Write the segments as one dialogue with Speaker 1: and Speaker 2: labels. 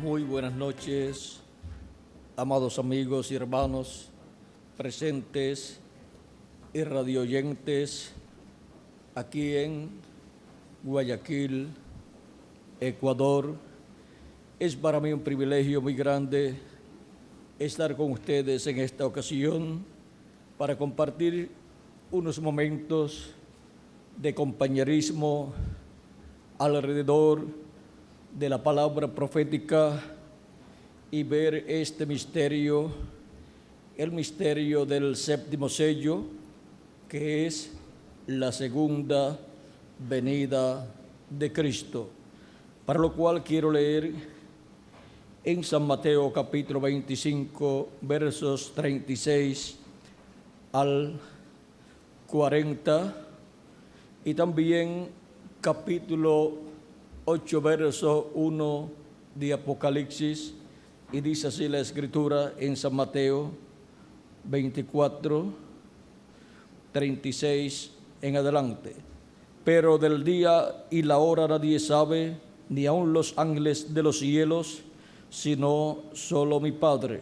Speaker 1: Muy buenas noches, amados amigos y hermanos presentes y radioyentes aquí en Guayaquil, Ecuador. Es para mí un privilegio muy grande estar con ustedes en esta ocasión para compartir unos momentos de compañerismo alrededor de la palabra profética y ver este misterio, el misterio del séptimo sello, que es la segunda venida de Cristo. Para lo cual quiero leer en San Mateo capítulo 25, versos 36 al 40, y también capítulo 8, verso 1 de Apocalipsis, y dice así la Escritura en San Mateo 24, 36 en adelante. Pero del día y la hora nadie sabe, ni aun los ángeles de los cielos, sino solo mi Padre.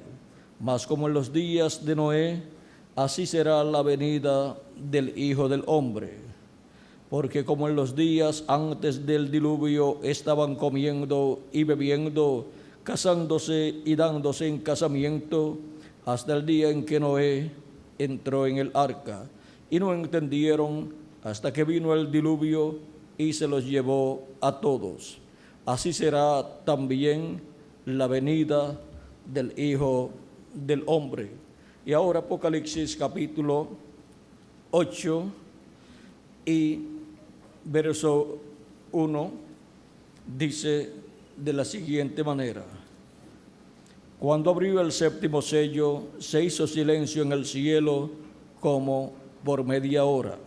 Speaker 1: Mas como en los días de Noé, así será la venida del Hijo del Hombre. Porque como en los días antes del diluvio estaban comiendo y bebiendo, casándose y dándose en casamiento, hasta el día en que Noé entró en el arca, y no entendieron hasta que vino el diluvio y se los llevó a todos. Así será también la venida del Hijo del Hombre. Y ahora Apocalipsis capítulo 8 y verso 1 dice de la siguiente manera: Cuando abrió el séptimo sello, se hizo silencio en el cielo como por media hora.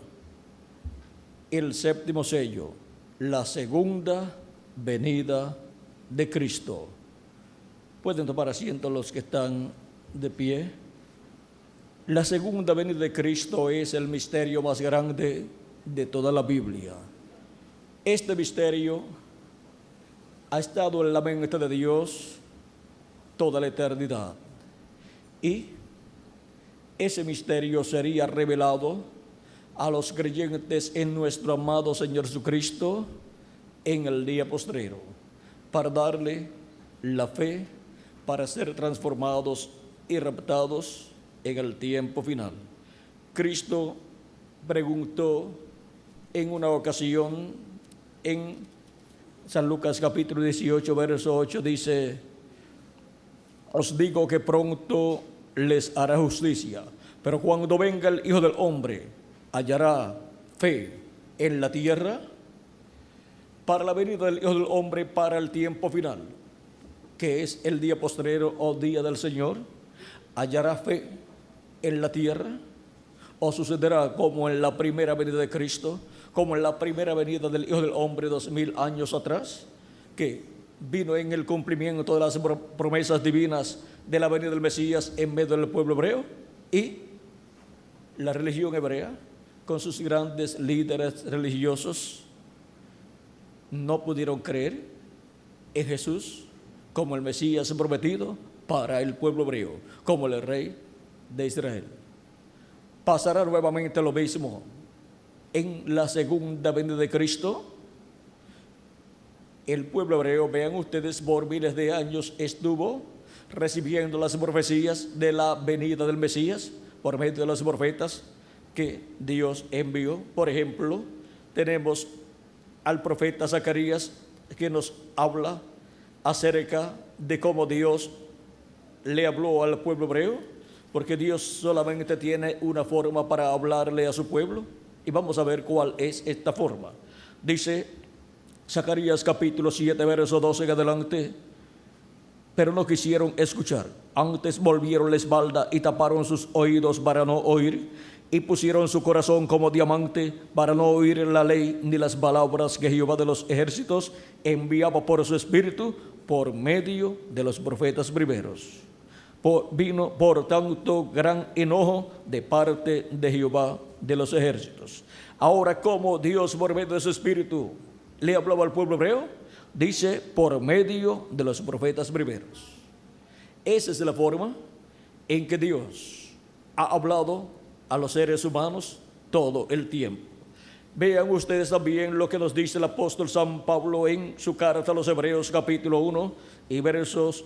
Speaker 1: El séptimo sello, la segunda venida de Cristo. Pueden tomar asiento los que están de pie. La segunda venida de Cristo es el misterio más grande de toda la Biblia. Este misterio ha estado en la mente de Dios toda la eternidad, y ese misterio sería revelado a los creyentes en nuestro amado Señor Jesucristo en el día postrero, para darle la fe, para ser transformados y raptados en el tiempo final. Cristo preguntó en una ocasión en San Lucas capítulo 18, verso 8, dice: os digo que pronto les hará justicia, pero cuando venga el Hijo del Hombre, hallará fe en la tierra. Para la venida del Hijo del Hombre, para el tiempo final, que es el día postrero o día del Señor, hallará fe en la tierra, o sucederá como en la primera venida de Cristo, como en la primera venida del Hijo del Hombre 2000 años atrás, que vino en el cumplimiento de las promesas divinas de la venida del Mesías en medio del pueblo hebreo, y la religión hebrea con sus grandes líderes religiosos no pudieron creer en Jesús como el Mesías prometido para el pueblo hebreo, como el rey de Israel. Pasará nuevamente lo mismo en la segunda venida de Cristo. El pueblo hebreo, vean ustedes, por miles de años estuvo recibiendo las profecías de la venida del Mesías por medio de los profetas que Dios envió. Por ejemplo, tenemos al profeta Zacarías, que nos habla acerca de cómo Dios le habló al pueblo hebreo, porque Dios solamente tiene una forma para hablarle a su pueblo, y vamos a ver cuál es esta forma. Dice Zacarías capítulo 7, verso 12 en adelante: pero no quisieron escuchar, antes volvieron la espalda y taparon sus oídos para no oír, y pusieron su corazón como diamante para no oír la ley ni las palabras que Jehová de los ejércitos enviaba por su espíritu por medio de los profetas primeros. Vino por tanto gran enojo de parte de Jehová de los ejércitos. Ahora, como Dios por medio de su espíritu le hablaba al pueblo hebreo, Dice, por medio de los profetas primeros. Esa es la forma en que Dios ha hablado a los seres humanos todo el tiempo. Vean ustedes también lo que nos dice el apóstol San Pablo en su carta a los Hebreos capítulo 1 y versos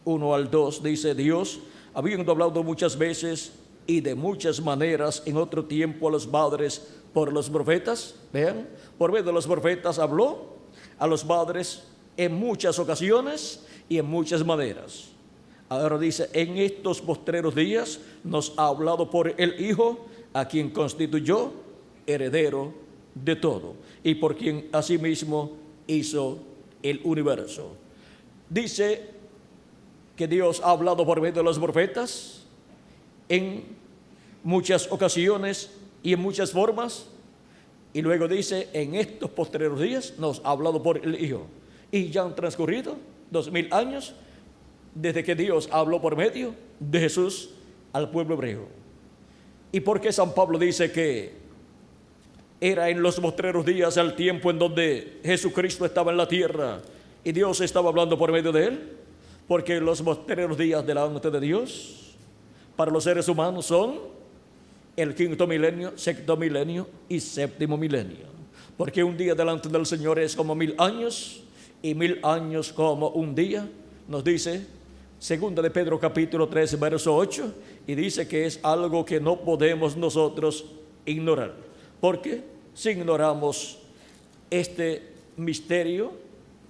Speaker 1: 1 al 2. Dice, Dios, habiendo hablado muchas veces y de muchas maneras en otro tiempo a los padres por los profetas, vean, por medio de los profetas habló a los padres en muchas ocasiones y en muchas maneras. Ahora dice, en estos postreros días nos ha hablado por el Hijo, a quien constituyó heredero de todo y por quien asimismo hizo el universo. Dice que Dios ha hablado por medio de los profetas en muchas ocasiones y en muchas formas, y luego dice, en estos postreros días nos ha hablado por el Hijo. Y ya han transcurrido 2000 años desde que Dios habló por medio de Jesús al pueblo hebreo. ¿Y por qué San Pablo dice que era en los postreros días el tiempo en donde Jesucristo estaba en la tierra y Dios estaba hablando por medio de él? Porque los postreros días delante de Dios para los seres humanos son el quinto milenio, sexto milenio y séptimo milenio. Porque un día delante del Señor es como 1000 años y 1000 años como un día. Nos dice segunda de Pedro capítulo 3 verso 8, y dice que es algo que no podemos nosotros ignorar, porque si ignoramos este misterio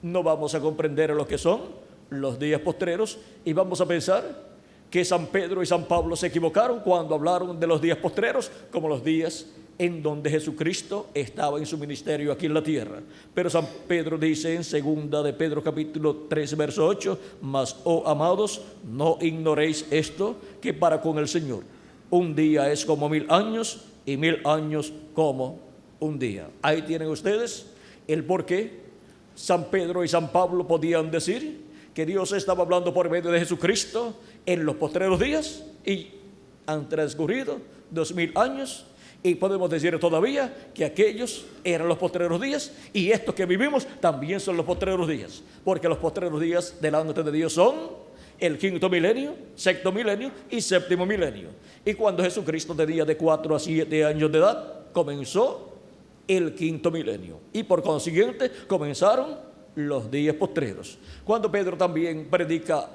Speaker 1: no vamos a comprender lo que son los días postreros y vamos a pensar que San Pedro y San Pablo se equivocaron cuando hablaron de los días postreros como los días en donde Jesucristo estaba en su ministerio aquí en la tierra. Pero San Pedro dice en segunda de Pedro capítulo 3 verso 8, mas, oh amados, no ignoréis esto, que para con el Señor un día es como 1000 años y 1000 años como un día. Ahí tienen ustedes el por qué San Pedro y San Pablo podían decir que Dios estaba hablando por medio de Jesucristo en los postreros días, y han transcurrido 2000 años y podemos decir todavía que aquellos eran los postreros días y estos que vivimos también son los postreros días, porque los postreros días delante de Dios son el quinto milenio, sexto milenio y séptimo milenio. Y cuando Jesucristo tenía de 4 a 7 años de edad, comenzó el quinto milenio y por consiguiente comenzaron los días postreros. Cuando Pedro también predica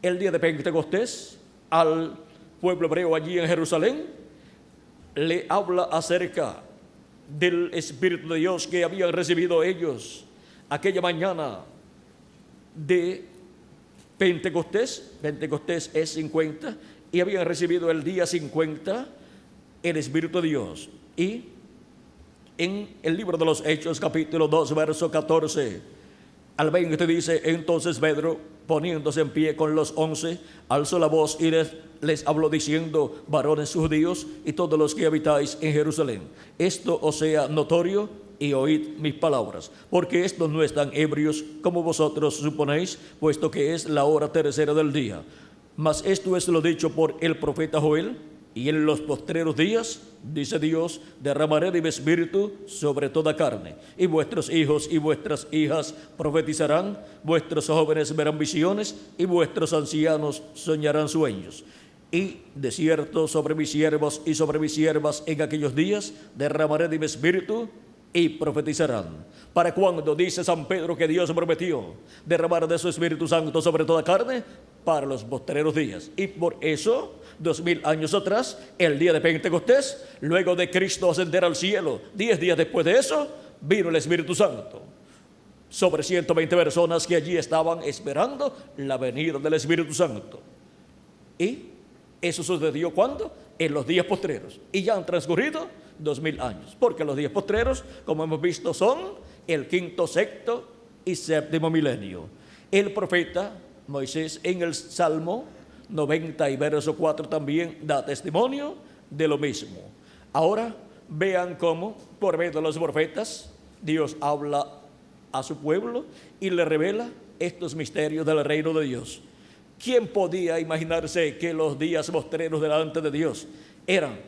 Speaker 1: el día de Pentecostés al pueblo hebreo allí en Jerusalén, le habla acerca del Espíritu de Dios que habían recibido ellos aquella mañana de Pentecostés. Pentecostés es 50 y habían recibido el día 50 el Espíritu de Dios. Y en el libro de los Hechos capítulo 2 verso 14 al 20 dice, entonces Pedro, poniéndose en pie con los 11, alzó la voz y les habló diciendo, varones judíos y todos los que habitáis en Jerusalén, esto os sea notorio y oíd mis palabras, porque estos no están ebrios como vosotros suponéis, puesto que es la hora tercera del día. Mas esto es lo dicho por el profeta Joel, y en los postreros días, dice Dios, derramaré de mi espíritu sobre toda carne, y vuestros hijos y vuestras hijas profetizarán, vuestros jóvenes verán visiones, y vuestros ancianos soñarán sueños. Y de cierto sobre mis siervos y sobre mis siervas en aquellos días derramaré de mi espíritu y profetizarán. ¿Para cuándo dice San Pedro que Dios prometió derramar de su Espíritu Santo sobre toda carne? Para los postreros días. Y por eso 2000 años atrás, el día de Pentecostés, luego de Cristo ascender al cielo, 10 días después de eso, vino el Espíritu Santo sobre 120 personas que allí estaban esperando la venida del Espíritu Santo. Y eso sucedió ¿cuándo? En los días postreros. Y ya han transcurrido 2000 años, porque los días postreros, como hemos visto, son el quinto, sexto y séptimo milenio. El profeta Moisés en el Salmo 90 y verso 4 también da testimonio de lo mismo. Ahora vean cómo por medio de los profetas Dios habla a su pueblo y le revela estos misterios del reino de Dios. ¿Quién podía imaginarse que los días postreros delante de Dios eran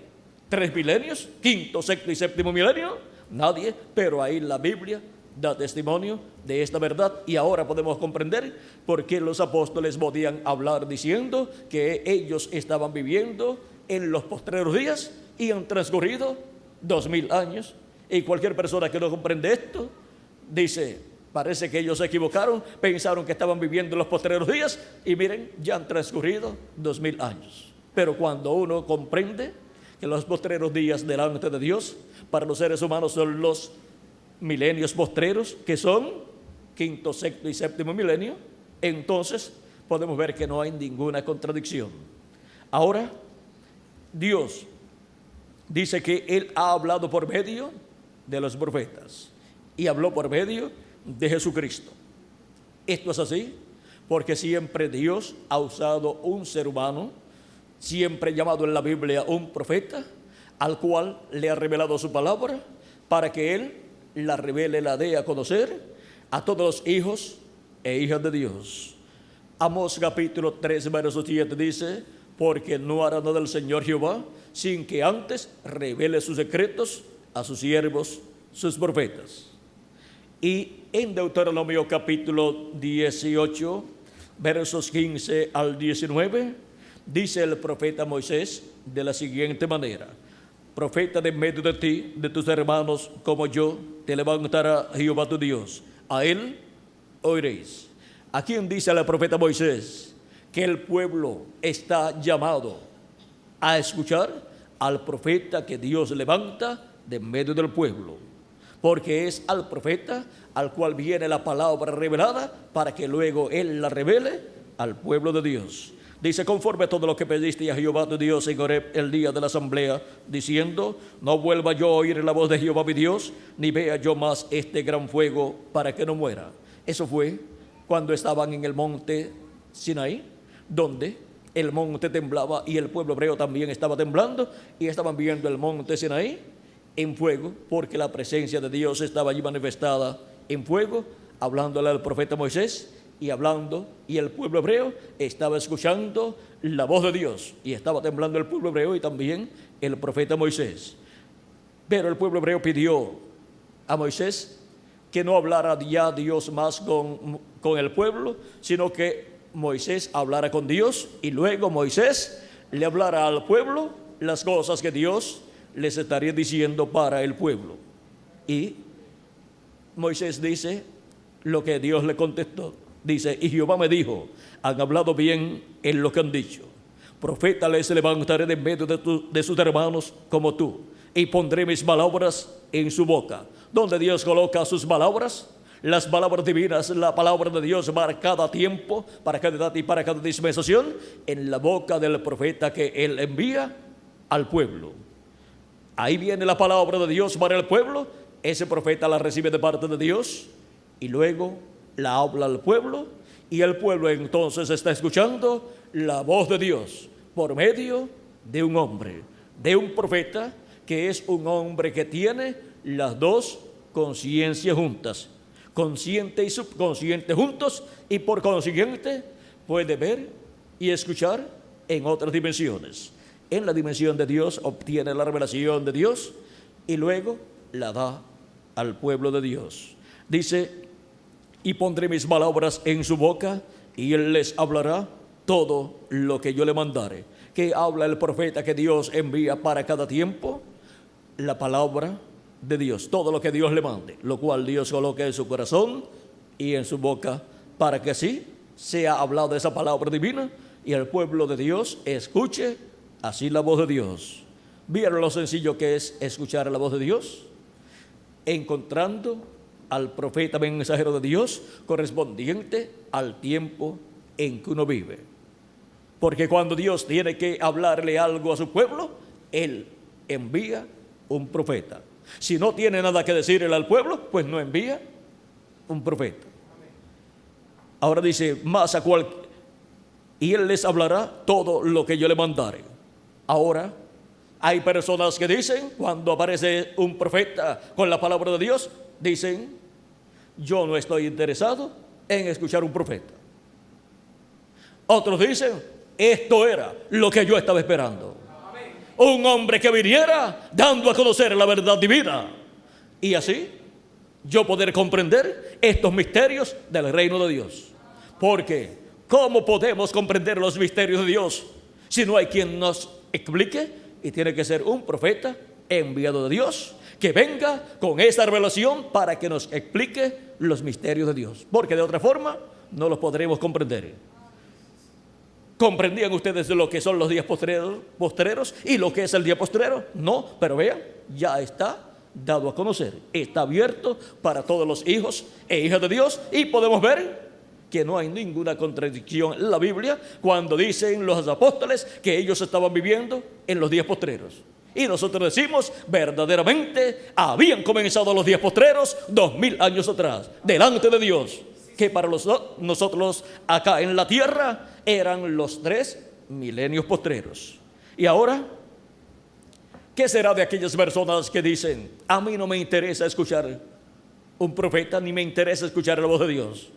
Speaker 1: 3 milenios, quinto, sexto y séptimo milenio? Nadie, pero ahí la Biblia da testimonio de esta verdad, y ahora podemos comprender por qué los apóstoles podían hablar diciendo que ellos estaban viviendo en los postreros días y han transcurrido 2000 años. Y cualquier persona que no comprende esto dice: parece que ellos se equivocaron, pensaron que estaban viviendo en los postreros días y miren, ya han transcurrido 2000 años. Pero cuando uno comprende que los postreros días delante de Dios para los seres humanos son los milenios postreros, que son quinto, sexto y séptimo milenio, entonces podemos ver que no hay ninguna contradicción. Ahora, Dios dice que Él ha hablado por medio de los profetas y habló por medio de Jesucristo. Esto es así porque siempre Dios ha usado un ser humano, siempre llamado en la Biblia un profeta, al cual le ha revelado su palabra para que Él la revele, la dé a conocer a todos los hijos e hijas de Dios. Amós capítulo 3 verso 7 dice: porque no hará nada el Señor Jehová sin que antes revele sus secretos a sus siervos, sus profetas. Y en Deuteronomio capítulo 18 versos 15 al 19 dice el profeta Moisés de la siguiente manera: profeta de medio de ti, de tus hermanos como yo, te levantará Jehová tu Dios, a él oiréis. ¿A quién dice el profeta Moisés que el pueblo está llamado a escuchar? Al profeta que Dios levanta de medio del pueblo, porque es al profeta al cual viene la palabra revelada para que luego él la revele al pueblo de Dios. Dice: conforme a todo lo que pediste a Jehová tu Dios en Horeb el día de la asamblea, diciendo: no vuelva yo a oír la voz de Jehová mi Dios, ni vea yo más este gran fuego, para que no muera. Eso fue cuando estaban en el monte Sinaí, donde el monte temblaba y el pueblo hebreo también estaba temblando, y estaban viendo el monte Sinaí en fuego, porque la presencia de Dios estaba allí manifestada en fuego, hablándole al profeta Moisés y hablando, y el pueblo hebreo estaba escuchando la voz de Dios, y estaba temblando el pueblo hebreo y también el profeta Moisés. Pero el pueblo hebreo pidió a Moisés que no hablara ya Dios más con el pueblo, sino que Moisés hablara con Dios, y luego Moisés le hablara al pueblo las cosas que Dios les estaría diciendo para el pueblo. Y Moisés dice lo que Dios le contestó. Dice: y Jehová me dijo: han hablado bien en lo que han dicho. Profeta les levantaré de medio de sus hermanos como tú, y pondré mis palabras en su boca. Donde Dios coloca sus palabras, las palabras divinas, la palabra de Dios para cada tiempo, para cada edad y para cada dispensación, en la boca del profeta que Él envía al pueblo. Ahí viene la palabra de Dios para el pueblo. Ese profeta la recibe de parte de Dios y luego la habla al pueblo, y el pueblo entonces está escuchando la voz de Dios por medio de un hombre, de un profeta, que es un hombre que tiene las dos conciencias juntas, consciente y subconsciente juntos, y por consiguiente puede ver y escuchar en otras dimensiones. En la dimensión de Dios obtiene la revelación de Dios y luego la da al pueblo de Dios. Dice: y pondré mis palabras en su boca, y él les hablará todo lo que yo le mandare. ¿Qué habla el profeta que Dios envía para cada tiempo? La palabra de Dios, todo lo que Dios le mande, lo cual Dios coloca en su corazón y en su boca, para que así sea hablada esa palabra divina y el pueblo de Dios escuche así la voz de Dios. ¿Vieron lo sencillo que es escuchar la voz de Dios? Encontrando al profeta mensajero de Dios correspondiente al tiempo en que uno vive. Porque cuando Dios tiene que hablarle algo a su pueblo, Él envía un profeta. Si no tiene nada que decirle al pueblo, pues no envía un profeta. Ahora dice: y Él les hablará todo lo que yo le mandare. Ahora, hay personas que dicen, cuando aparece un profeta con la palabra de Dios, dicen: yo no estoy interesado en escuchar un profeta. Otros dicen: esto era lo que yo estaba esperando. Un hombre que viniera dando a conocer la verdad divina. Y así yo poder comprender estos misterios del reino de Dios. Porque, ¿cómo podemos comprender los misterios de Dios si no hay quien nos explique? Y tiene que ser un profeta enviado de Dios que venga con esta revelación para que nos explique los misterios de Dios, porque de otra forma no los podremos comprender. ¿Comprendían ustedes lo que son los días postreros y lo que es el día postrero? No, pero vean, ya está dado a conocer, está abierto para todos los hijos e hijas de Dios, y podemos ver que no hay ninguna contradicción en la Biblia cuando dicen los apóstoles que ellos estaban viviendo en los días postreros. Y nosotros decimos, verdaderamente habían comenzado los días postreros 2000 años atrás, delante de Dios, que para nosotros acá en la tierra eran los 3 milenios postreros. Y ahora, ¿qué será de aquellas personas que dicen, a mí no me interesa escuchar un profeta, ni me interesa escuchar la voz de Dios?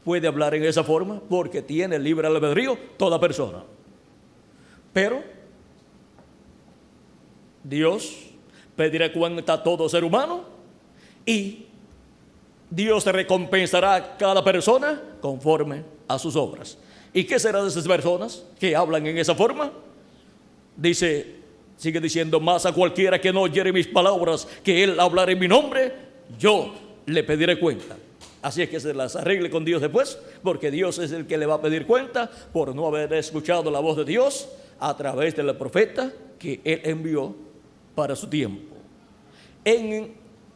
Speaker 1: Puede hablar en esa forma porque tiene libre albedrío toda persona. Pero Dios pedirá cuenta a todo ser humano y Dios recompensará a cada persona conforme a sus obras. ¿Y qué será de esas personas que hablan en esa forma? Sigue diciendo, más a cualquiera que no oyere mis palabras, que él hablará en mi nombre, yo le pediré cuenta. Así es que se las arregle con Dios después, porque Dios es el que le va a pedir cuenta por no haber escuchado la voz de Dios a través del profeta que él envió para su tiempo. En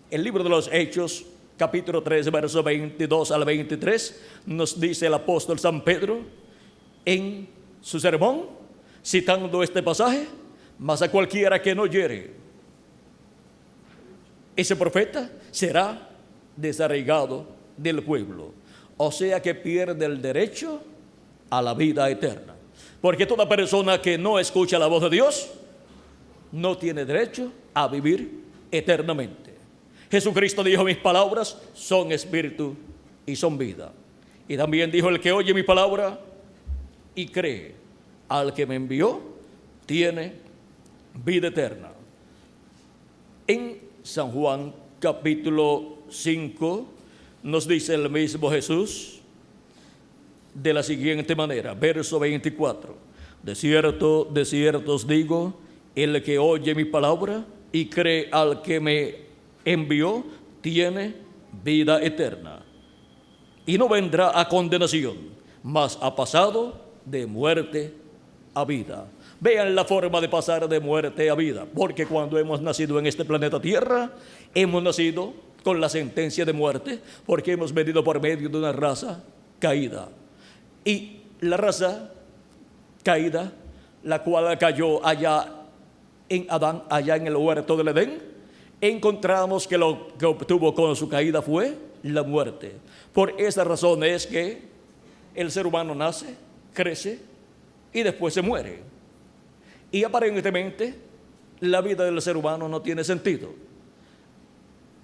Speaker 1: el libro de los Hechos, capítulo 3, versos 22 al 23, nos dice el apóstol San Pedro en su sermón, citando este pasaje, mas a cualquiera que no oyere ese profeta será desarraigado del pueblo, o sea que pierde el derecho a la vida eterna, porque toda persona que no escucha la voz de Dios no tiene derecho a vivir eternamente. Jesucristo dijo, mis palabras son espíritu y son vida. Y también dijo, el que oye mi palabra y cree al que me envió, tiene vida eterna. En San Juan capítulo 5 nos dice el mismo Jesús de la siguiente manera, verso 24. De cierto os digo, el que oye mi palabra y cree al que me envió, tiene vida eterna. Y no vendrá a condenación, mas ha pasado de muerte a vida. Vean la forma de pasar de muerte a vida, porque cuando hemos nacido en este planeta Tierra, hemos nacido con la sentencia de muerte, porque hemos venido por medio de una raza caída. Y la raza caída, la cual cayó allá en Adán, allá en el huerto del Edén, encontramos que lo que obtuvo con su caída fue la muerte. Por esa razón es que el ser humano nace, crece y después se muere. Y aparentemente la vida del ser humano no tiene sentido.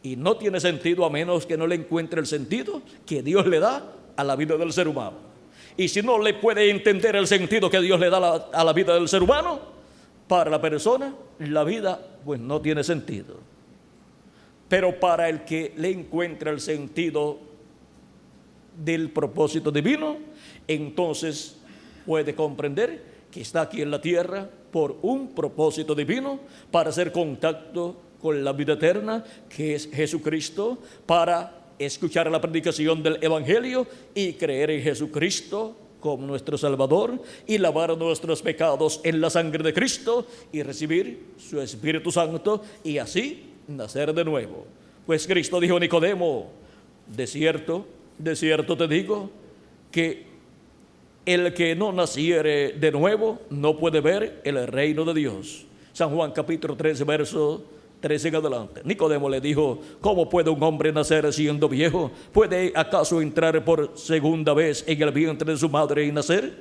Speaker 1: Y no tiene sentido a menos que no le encuentre el sentido que Dios le da a la vida del ser humano. Y si no le puede entender el sentido que Dios le da a la vida del ser humano, para la persona la vida pues no tiene sentido. Pero para el que le encuentra el sentido del propósito divino, entonces puede comprender que está aquí en la tierra por un propósito divino, para hacer contacto con la vida eterna, que es Jesucristo, para escuchar la predicación del Evangelio y creer en Jesucristo como nuestro Salvador y lavar nuestros pecados en la sangre de Cristo y recibir su Espíritu Santo y así nacer de nuevo. Pues Cristo dijo a Nicodemo, de cierto te digo que el que no naciere de nuevo no puede ver el reino de Dios. San Juan capítulo 13, verso 13 en adelante. Nicodemo le dijo, ¿cómo puede un hombre nacer siendo viejo? ¿Puede acaso entrar por segunda vez en el vientre de su madre y nacer?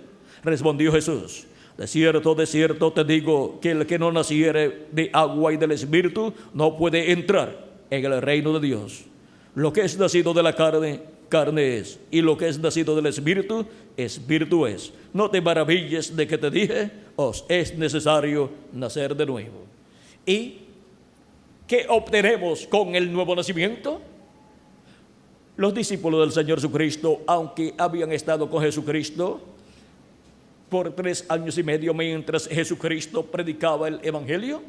Speaker 1: Respondió Jesús, de cierto te digo que el que no naciere de agua y del Espíritu no puede entrar en el reino de Dios. Lo que es nacido de la carne, carne es, y lo que es nacido del Espíritu, Espíritu es. No te maravilles de que te dije, os es necesario nacer de nuevo. ¿Y qué obtenemos con el nuevo nacimiento? Los discípulos del Señor Jesucristo, aunque habían estado con Jesucristo por 3 años y medio mientras Jesucristo predicaba el Evangelio,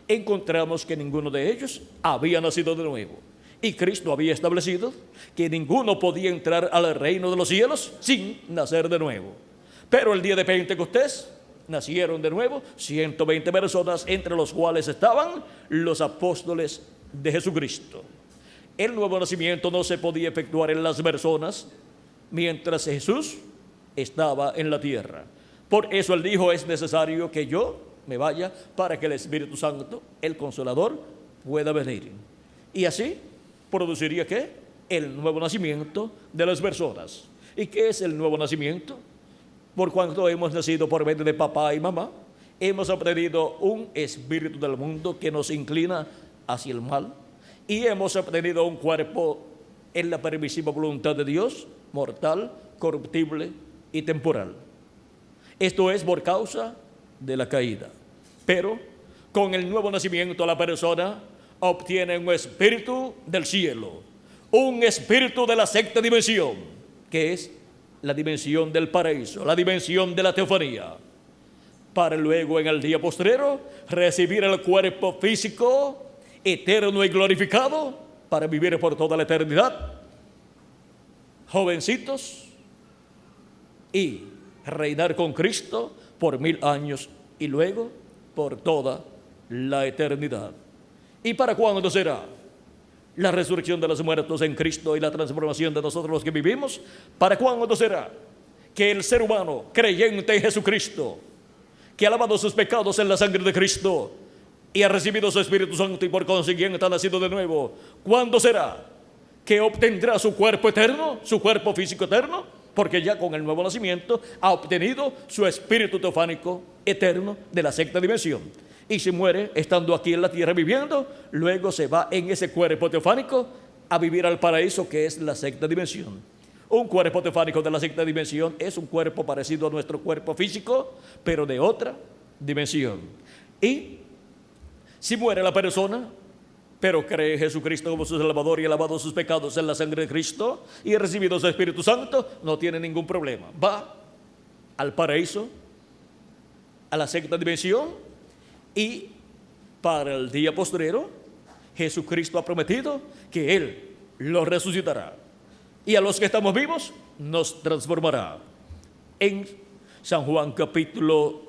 Speaker 1: encontramos que ninguno de ellos había nacido de nuevo. Y Cristo había establecido que ninguno podía entrar al reino de los cielos sin nacer de nuevo. Pero el día de Pentecostés nacieron de nuevo 120 personas, entre los cuales estaban los apóstoles de Jesucristo. El nuevo nacimiento no se podía efectuar en las personas mientras Jesús estaba en la tierra. Por eso Él dijo: es necesario que yo me vaya para que el Espíritu Santo, el Consolador, pueda venir. Y así produciría ¿qué? El nuevo nacimiento de las personas. ¿Y qué es el nuevo nacimiento? Por cuanto hemos nacido por medio de papá y mamá, hemos obtenido un espíritu del mundo que nos inclina hacia el mal, y hemos obtenido un cuerpo en la permisiva voluntad de Dios, mortal, corruptible y temporal. Esto es por causa de la caída. Pero con el nuevo nacimiento la persona obtiene un espíritu del cielo, un espíritu de la sexta dimensión, que es la dimensión del paraíso, la dimensión de la teofanía, para luego en el día postrero recibir el cuerpo físico eterno y glorificado para vivir por toda la eternidad, jovencitos, y reinar con Cristo por 1000 años y luego por toda la eternidad. ¿Y para cuándo será la resurrección de los muertos en Cristo y la transformación de nosotros los que vivimos? ¿Para cuándo será que el ser humano creyente en Jesucristo, que ha lavado sus pecados en la sangre de Cristo y ha recibido su Espíritu Santo y por consiguiente ha nacido de nuevo, cuándo será que obtendrá su cuerpo eterno, su cuerpo físico eterno? Porque ya con el nuevo nacimiento ha obtenido su espíritu teofánico eterno de la sexta dimensión. Y si muere estando aquí en la tierra viviendo, luego se va en ese cuerpo teofánico a vivir al paraíso, que es la sexta dimensión. Un cuerpo teofánico de la sexta dimensión es un cuerpo parecido a nuestro cuerpo físico, pero de otra dimensión. Y si muere la persona, pero cree en Jesucristo como su Salvador y ha lavado sus pecados en la sangre de Cristo y ha recibido su Espíritu Santo, no tiene ningún problema. Va al paraíso, a la sexta dimensión, y para el día postrero Jesucristo ha prometido que Él lo resucitará. Y a los que estamos vivos nos transformará. En San Juan capítulo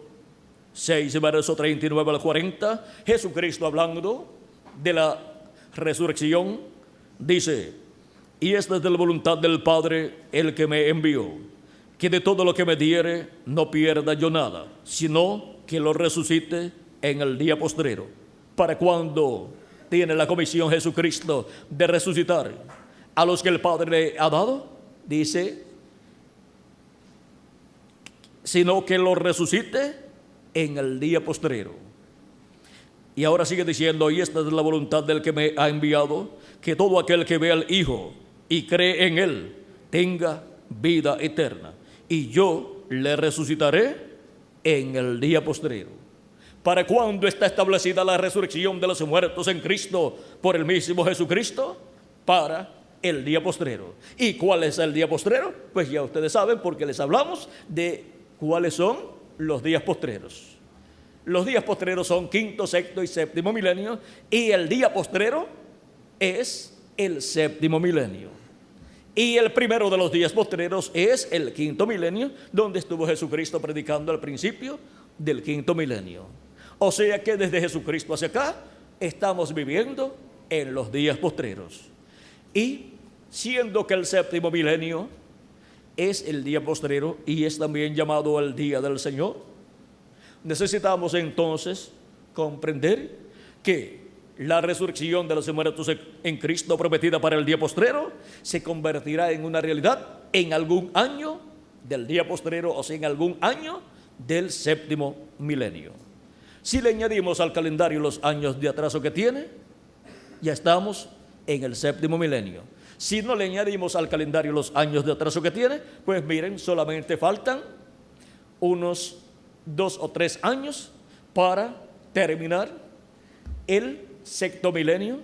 Speaker 1: 6, verso 39 al 40, Jesucristo hablando de la resurrección dice: y esta es de la voluntad del Padre, el que me envió, que de todo lo que me diere no pierda yo nada, sino que lo resucite en el día postrero. ¿Para cuándo tiene la comisión Jesucristo de resucitar a los que el Padre le ha dado? Dice: sino que lo resucite en el día postrero. Y ahora sigue diciendo: y esta es la voluntad del que me ha enviado, que todo aquel que ve al Hijo y cree en Él tenga vida eterna, y yo le resucitaré en el día postrero. ¿Para cuándo está establecida la resurrección de los muertos en Cristo por el mismo Jesucristo? Para el día postrero. ¿Y cuál es el día postrero? Pues ya ustedes saben, porque les hablamos de cuáles son los días postreros. Los días postreros son quinto, sexto y séptimo milenio, y el día postrero es el séptimo milenio. Y el primero de los días postreros es el quinto milenio, donde estuvo Jesucristo predicando al principio del quinto milenio. O sea que desde Jesucristo hacia acá estamos viviendo en los días postreros. Y siendo que el séptimo milenio es el día postrero y es también llamado el día del Señor, necesitamos entonces comprender que la resurrección de los muertos en Cristo prometida para el día postrero se convertirá en una realidad en algún año del día postrero, o sea, en algún año del séptimo milenio. Si le añadimos al calendario los años de atraso que tiene, ya estamos en el séptimo milenio. Si no le añadimos al calendario los años de atraso que tiene, pues miren, solamente faltan unos 2 o 3 años para terminar el sexto milenio,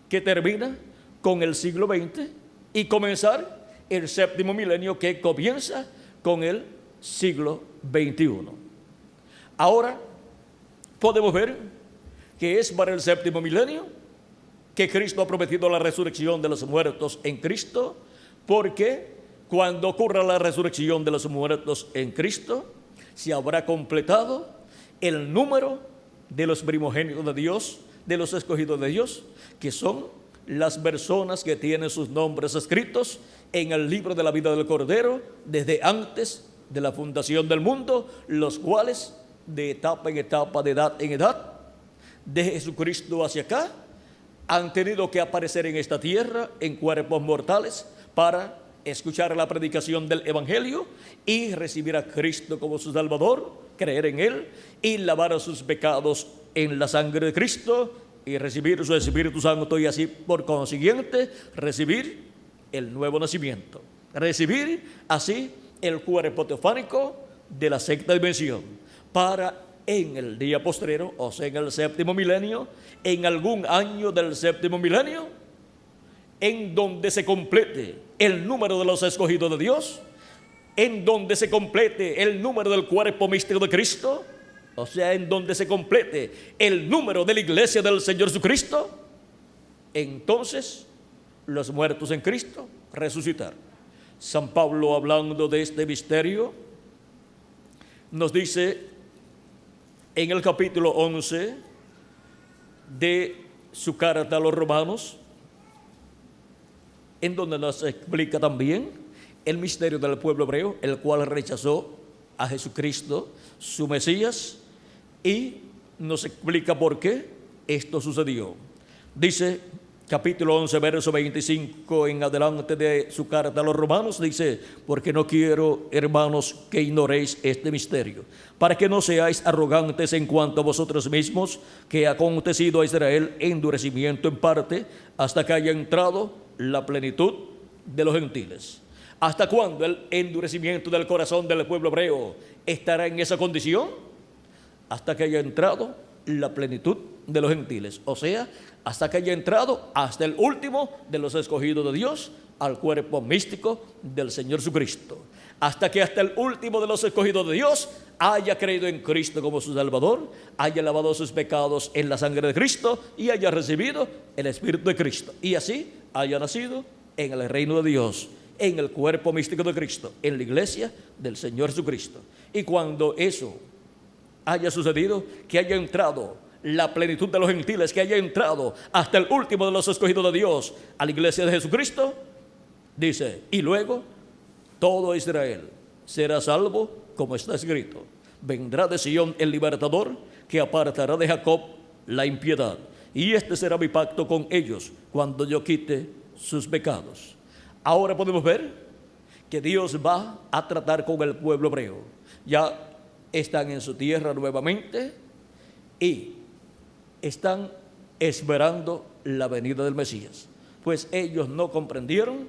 Speaker 1: que termina con el siglo XX y comenzar el séptimo milenio que comienza con el siglo XXI. Ahora podemos ver que es para el séptimo milenio que Cristo ha prometido la resurrección de los muertos en Cristo, porque cuando ocurra la resurrección de los muertos en Cristo, se habrá completado el número de los primogénitos de Dios, de los escogidos de Dios, que son las personas que tienen sus nombres escritos en el libro de la vida del Cordero desde antes de la fundación del mundo, los cuales de etapa en etapa, de edad en edad, de Jesucristo hacia acá, han tenido que aparecer en esta tierra en cuerpos mortales para escuchar la predicación del Evangelio y recibir a Cristo como su Salvador, creer en Él y lavar sus pecados en la sangre de Cristo y recibir su Espíritu Santo, y así por consiguiente recibir el nuevo nacimiento, recibir así el cuerpo teofánico de la sexta dimensión, para en el día postrero, o sea en el séptimo milenio, en algún año del séptimo milenio, en donde se complete el número de los escogidos de Dios, en donde se complete el número del cuerpo místico de Cristo, o sea, en donde se complete el número de la iglesia del Señor Jesucristo, entonces los muertos en Cristo resucitar. San Pablo, hablando de este misterio, nos dice en el capítulo 11 de su carta a los romanos, en donde nos explica también el misterio del pueblo hebreo, el cual rechazó a Jesucristo, su Mesías, y nos explica por qué esto sucedió. Dice, capítulo 11, verso 25 en adelante de su carta a los romanos, dice: porque no quiero, hermanos, que ignoréis este misterio, para que no seáis arrogantes en cuanto a vosotros mismos, que ha acontecido a Israel endurecimiento en parte, hasta que haya entrado la plenitud de los gentiles. ¿Hasta cuándo el endurecimiento del corazón del pueblo hebreo estará en esa condición? Hasta que haya entrado la plenitud de los gentiles, o sea, hasta que haya entrado hasta el último de los escogidos de Dios al cuerpo místico del Señor Jesucristo, hasta que hasta el último de los escogidos de Dios haya creído en Cristo como su Salvador, haya lavado sus pecados en la sangre de Cristo y haya recibido el Espíritu de Cristo, y así haya nacido en el reino de Dios, en el cuerpo místico de Cristo, en la iglesia del Señor Jesucristo. Y cuando eso haya sucedido, que haya entrado la plenitud de los gentiles, que haya entrado hasta el último de los escogidos de Dios a la iglesia de Jesucristo, dice: y luego todo Israel será salvo, como está escrito: vendrá de Sión el libertador, que apartará de Jacob la impiedad, y este será mi pacto con ellos cuando yo quite sus pecados. Ahora podemos ver que Dios va a tratar con el pueblo hebreo. Ya están en su tierra nuevamente y están esperando la venida del Mesías, pues ellos no comprendieron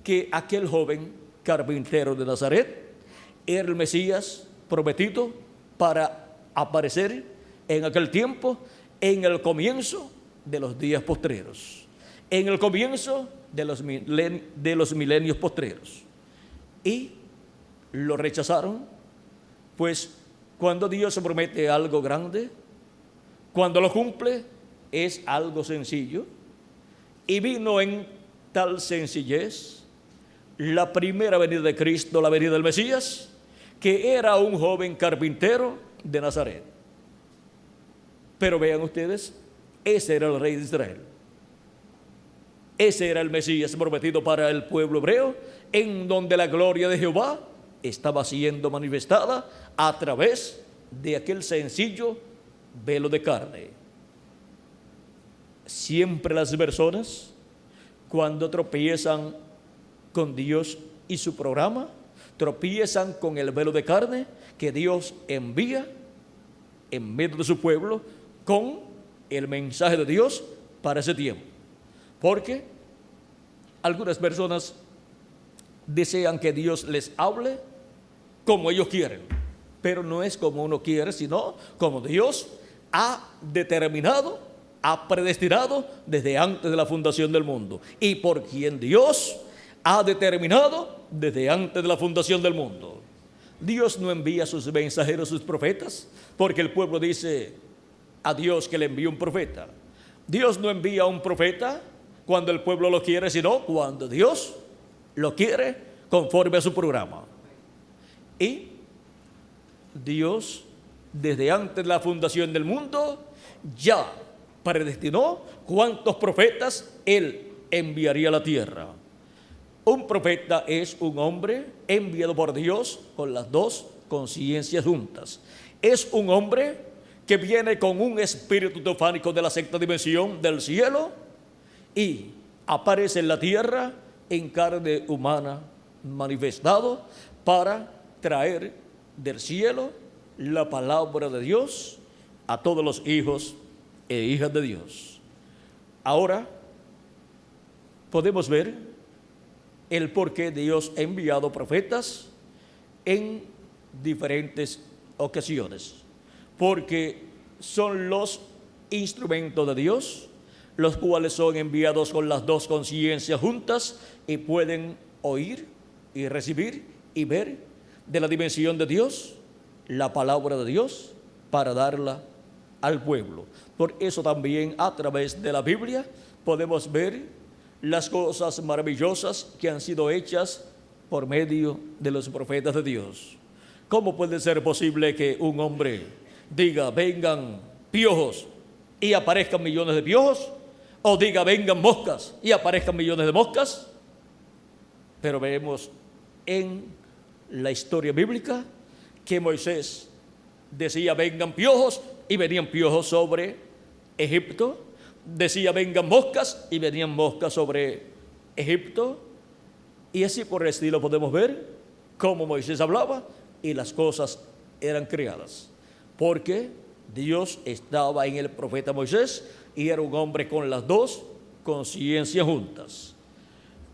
Speaker 1: que aquel joven carpintero de Nazaret era el Mesías prometido para aparecer en aquel tiempo, en el comienzo de los días postreros, en el comienzo de los milenios postreros, y lo rechazaron. Pues cuando Dios se promete algo grande, cuando lo cumple, es algo sencillo, y vino en tal sencillez la primera venida de Cristo, la venida del Mesías, que era un joven carpintero de Nazaret. Pero vean ustedes, ese era el rey de Israel. Ese era el Mesías prometido para el pueblo hebreo, en donde la gloria de Jehová estaba siendo manifestada a través de aquel sencillo velo de carne. Siempre las personas, cuando tropiezan con Dios y su programa, tropiezan con el velo de carne que Dios envía en medio de su pueblo con el mensaje de Dios para ese tiempo. Porque algunas personas desean que Dios les hable como ellos quieren, pero no es como uno quiere, sino como Dios ha determinado ha predestinado desde antes de la fundación del mundo y por quien Dios ha determinado desde antes de la fundación del mundo. Dios no envía a sus mensajeros, sus profetas, porque el pueblo dice a Dios que le envía un profeta. Dios no envía a un profeta cuando el pueblo lo quiere, sino cuando Dios lo quiere conforme a su programa. Y Dios, desde antes de la fundación del mundo, ya predestinó cuántos profetas Él enviaría a la tierra. Un profeta es un hombre enviado por Dios con las dos conciencias juntas. Es un hombre que viene con un espíritu teofánico de la sexta dimensión del cielo y aparece en la tierra en carne humana manifestado para traer del cielo la palabra de Dios a todos los hijos e hijas de Dios. Ahora podemos ver el por qué Dios ha enviado profetas en diferentes ocasiones. Porque son los instrumentos de Dios, los cuales son enviados con las dos conciencias juntas y pueden oír y recibir y ver de la dimensión de Dios, la palabra de Dios, para darla al pueblo. Por eso también a través de la Biblia podemos ver las cosas maravillosas que han sido hechas por medio de los profetas de Dios. ¿Cómo puede ser posible que un hombre diga vengan piojos y aparezcan millones de piojos? O diga vengan moscas y aparezcan millones de moscas. Pero vemos en la historia bíblica que Moisés decía vengan piojos y venían piojos sobre Egipto. Decía vengan moscas y venían moscas sobre Egipto. Y así por el estilo podemos ver cómo Moisés hablaba y las cosas eran creadas. Porque Dios estaba en el profeta Moisés y era un hombre con las dos conciencias juntas.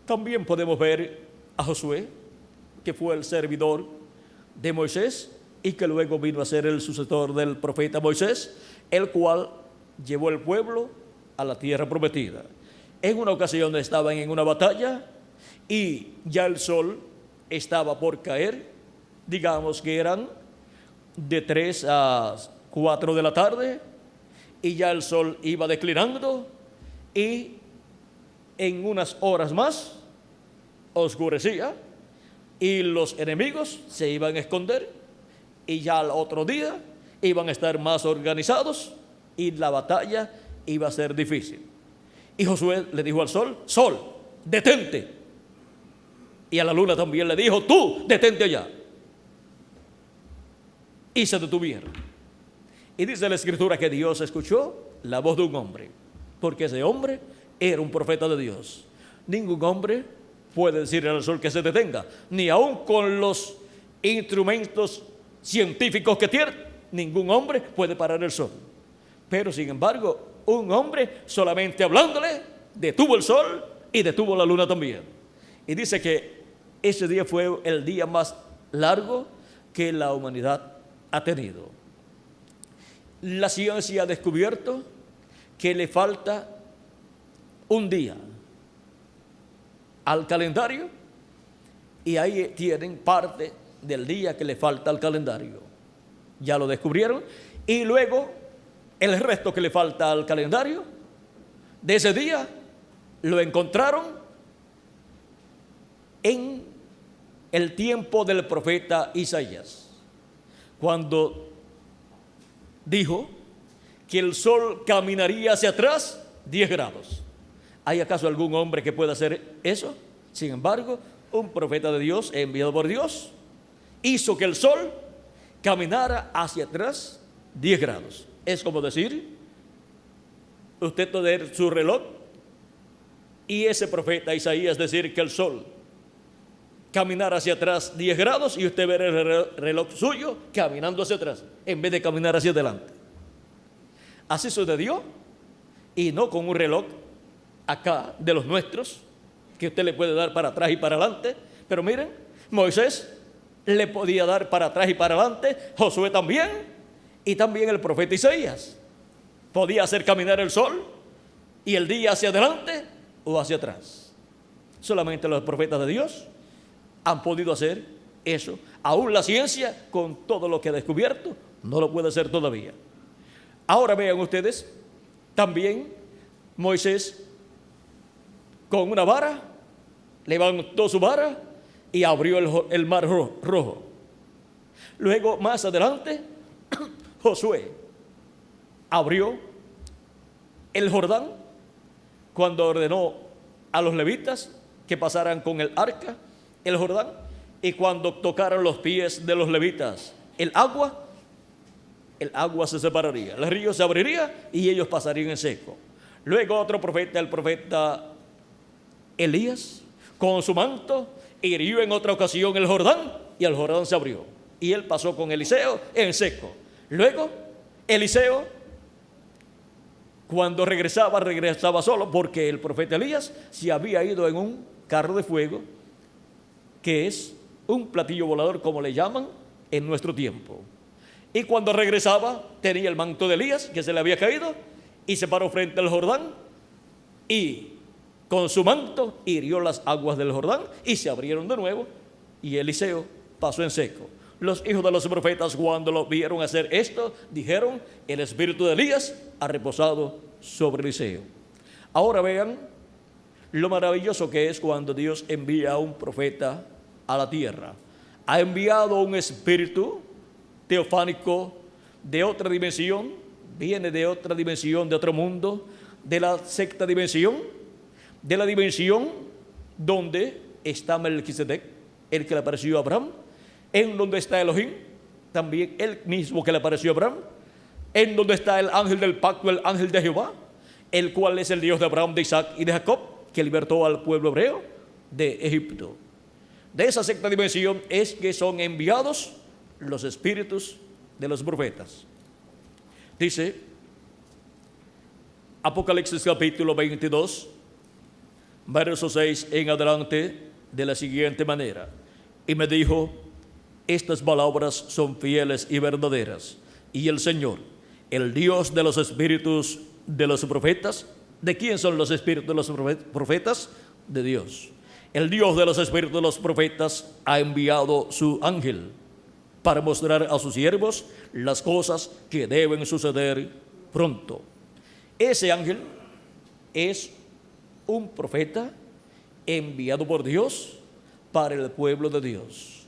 Speaker 1: También podemos ver a Josué, que fue el servidor de Moisés y que luego vino a ser el sucesor del profeta Moisés, el cual llevó el pueblo a la tierra prometida. En una ocasión estaban en una batalla y ya el sol estaba por caer, digamos que eran de 3 a 4 de la tarde, y ya el sol iba declinando y en unas horas más oscurecía y los enemigos se iban a esconder y ya al otro día iban a estar más organizados y la batalla iba a ser difícil. Y Josué le dijo al sol, sol, detente. Y a la luna también le dijo, tú, detente allá. Y se detuvieron. Y dice la Escritura que Dios escuchó la voz de un hombre, porque ese hombre era un profeta de Dios. Ningún hombre puede decirle al sol que se detenga, ni aun con los instrumentos científicos que tiene, ningún hombre puede parar el sol. Pero sin embargo, un hombre solamente hablándole detuvo el sol y detuvo la luna también. Y dice que ese día fue el día más largo que la humanidad ha tenido. La ciencia ha descubierto que le falta un día al calendario y ahí tienen parte del día que le falta al calendario. Ya lo descubrieron y luego el resto que le falta al calendario de ese día lo encontraron en el tiempo del profeta Isaías, cuando dijo que el sol caminaría hacia atrás 10 grados. ¿Hay acaso algún hombre que pueda hacer eso? Sin embargo, un profeta de Dios, enviado por Dios, hizo que el sol caminara hacia atrás 10 grados. Es como decir, usted tener su reloj y ese profeta Isaías decir que el sol caminar hacia atrás 10 grados y usted ver el reloj suyo caminando hacia atrás en vez de caminar hacia adelante. Así sucedió, y no con un reloj acá de los nuestros que usted le puede dar para atrás y para adelante, pero miren, Moisés le podía dar para atrás y para adelante, Josué también, y también el profeta Isaías, podía hacer caminar el sol y el día hacia adelante o hacia atrás. Solamente los profetas de Dios han podido hacer eso. Aún la ciencia, con todo lo que ha descubierto, no lo puede hacer todavía. Ahora vean ustedes, también Moisés con una vara levantó su vara y abrió el mar rojo. Luego, más adelante, Josué abrió el Jordán cuando ordenó a los levitas que pasaran con el arca el Jordán, y cuando tocaran los pies de los levitas el agua se separaría, el río se abriría y ellos pasarían en seco. Luego otro profeta, el profeta Elías, con su manto hirió en otra ocasión el Jordán y el Jordán se abrió y él pasó con Eliseo en seco. Luego Eliseo, cuando regresaba solo, porque el profeta Elías se había ido en un carro de fuego, que es un platillo volador, como le llaman en nuestro tiempo. Y cuando regresaba tenía el manto de Elías que se le había caído y se paró frente al Jordán y con su manto hirió las aguas del Jordán y se abrieron de nuevo y Eliseo pasó en seco. Los hijos de los profetas, cuando lo vieron hacer esto, dijeron: el espíritu de Elías ha reposado sobre Eliseo. Ahora vean lo maravilloso que es cuando Dios envía a un profeta a la tierra. Ha enviado un espíritu teofánico de otra dimensión, viene de otra dimensión, de otro mundo, de la sexta dimensión, de la dimensión donde está Melquisedec, el que le apareció a Abraham, en donde está Elohim, también el mismo que le apareció a Abraham, en donde está el ángel del pacto, el ángel de Jehová, el cual es el Dios de Abraham, de Isaac y de Jacob, que libertó al pueblo hebreo de Egipto. De esa sexta dimensión es que son enviados los espíritus de los profetas. Dice Apocalipsis capítulo 22, verso 6 en adelante, de la siguiente manera: y me dijo: estas palabras son fieles y verdaderas, y el Señor, el Dios de los espíritus de los profetas. ¿De quién son los espíritus de los profetas? De Dios. El Dios de los espíritus de los profetas ha enviado su ángel para mostrar a sus siervos las cosas que deben suceder pronto. Ese ángel es un profeta enviado por Dios para el pueblo de Dios.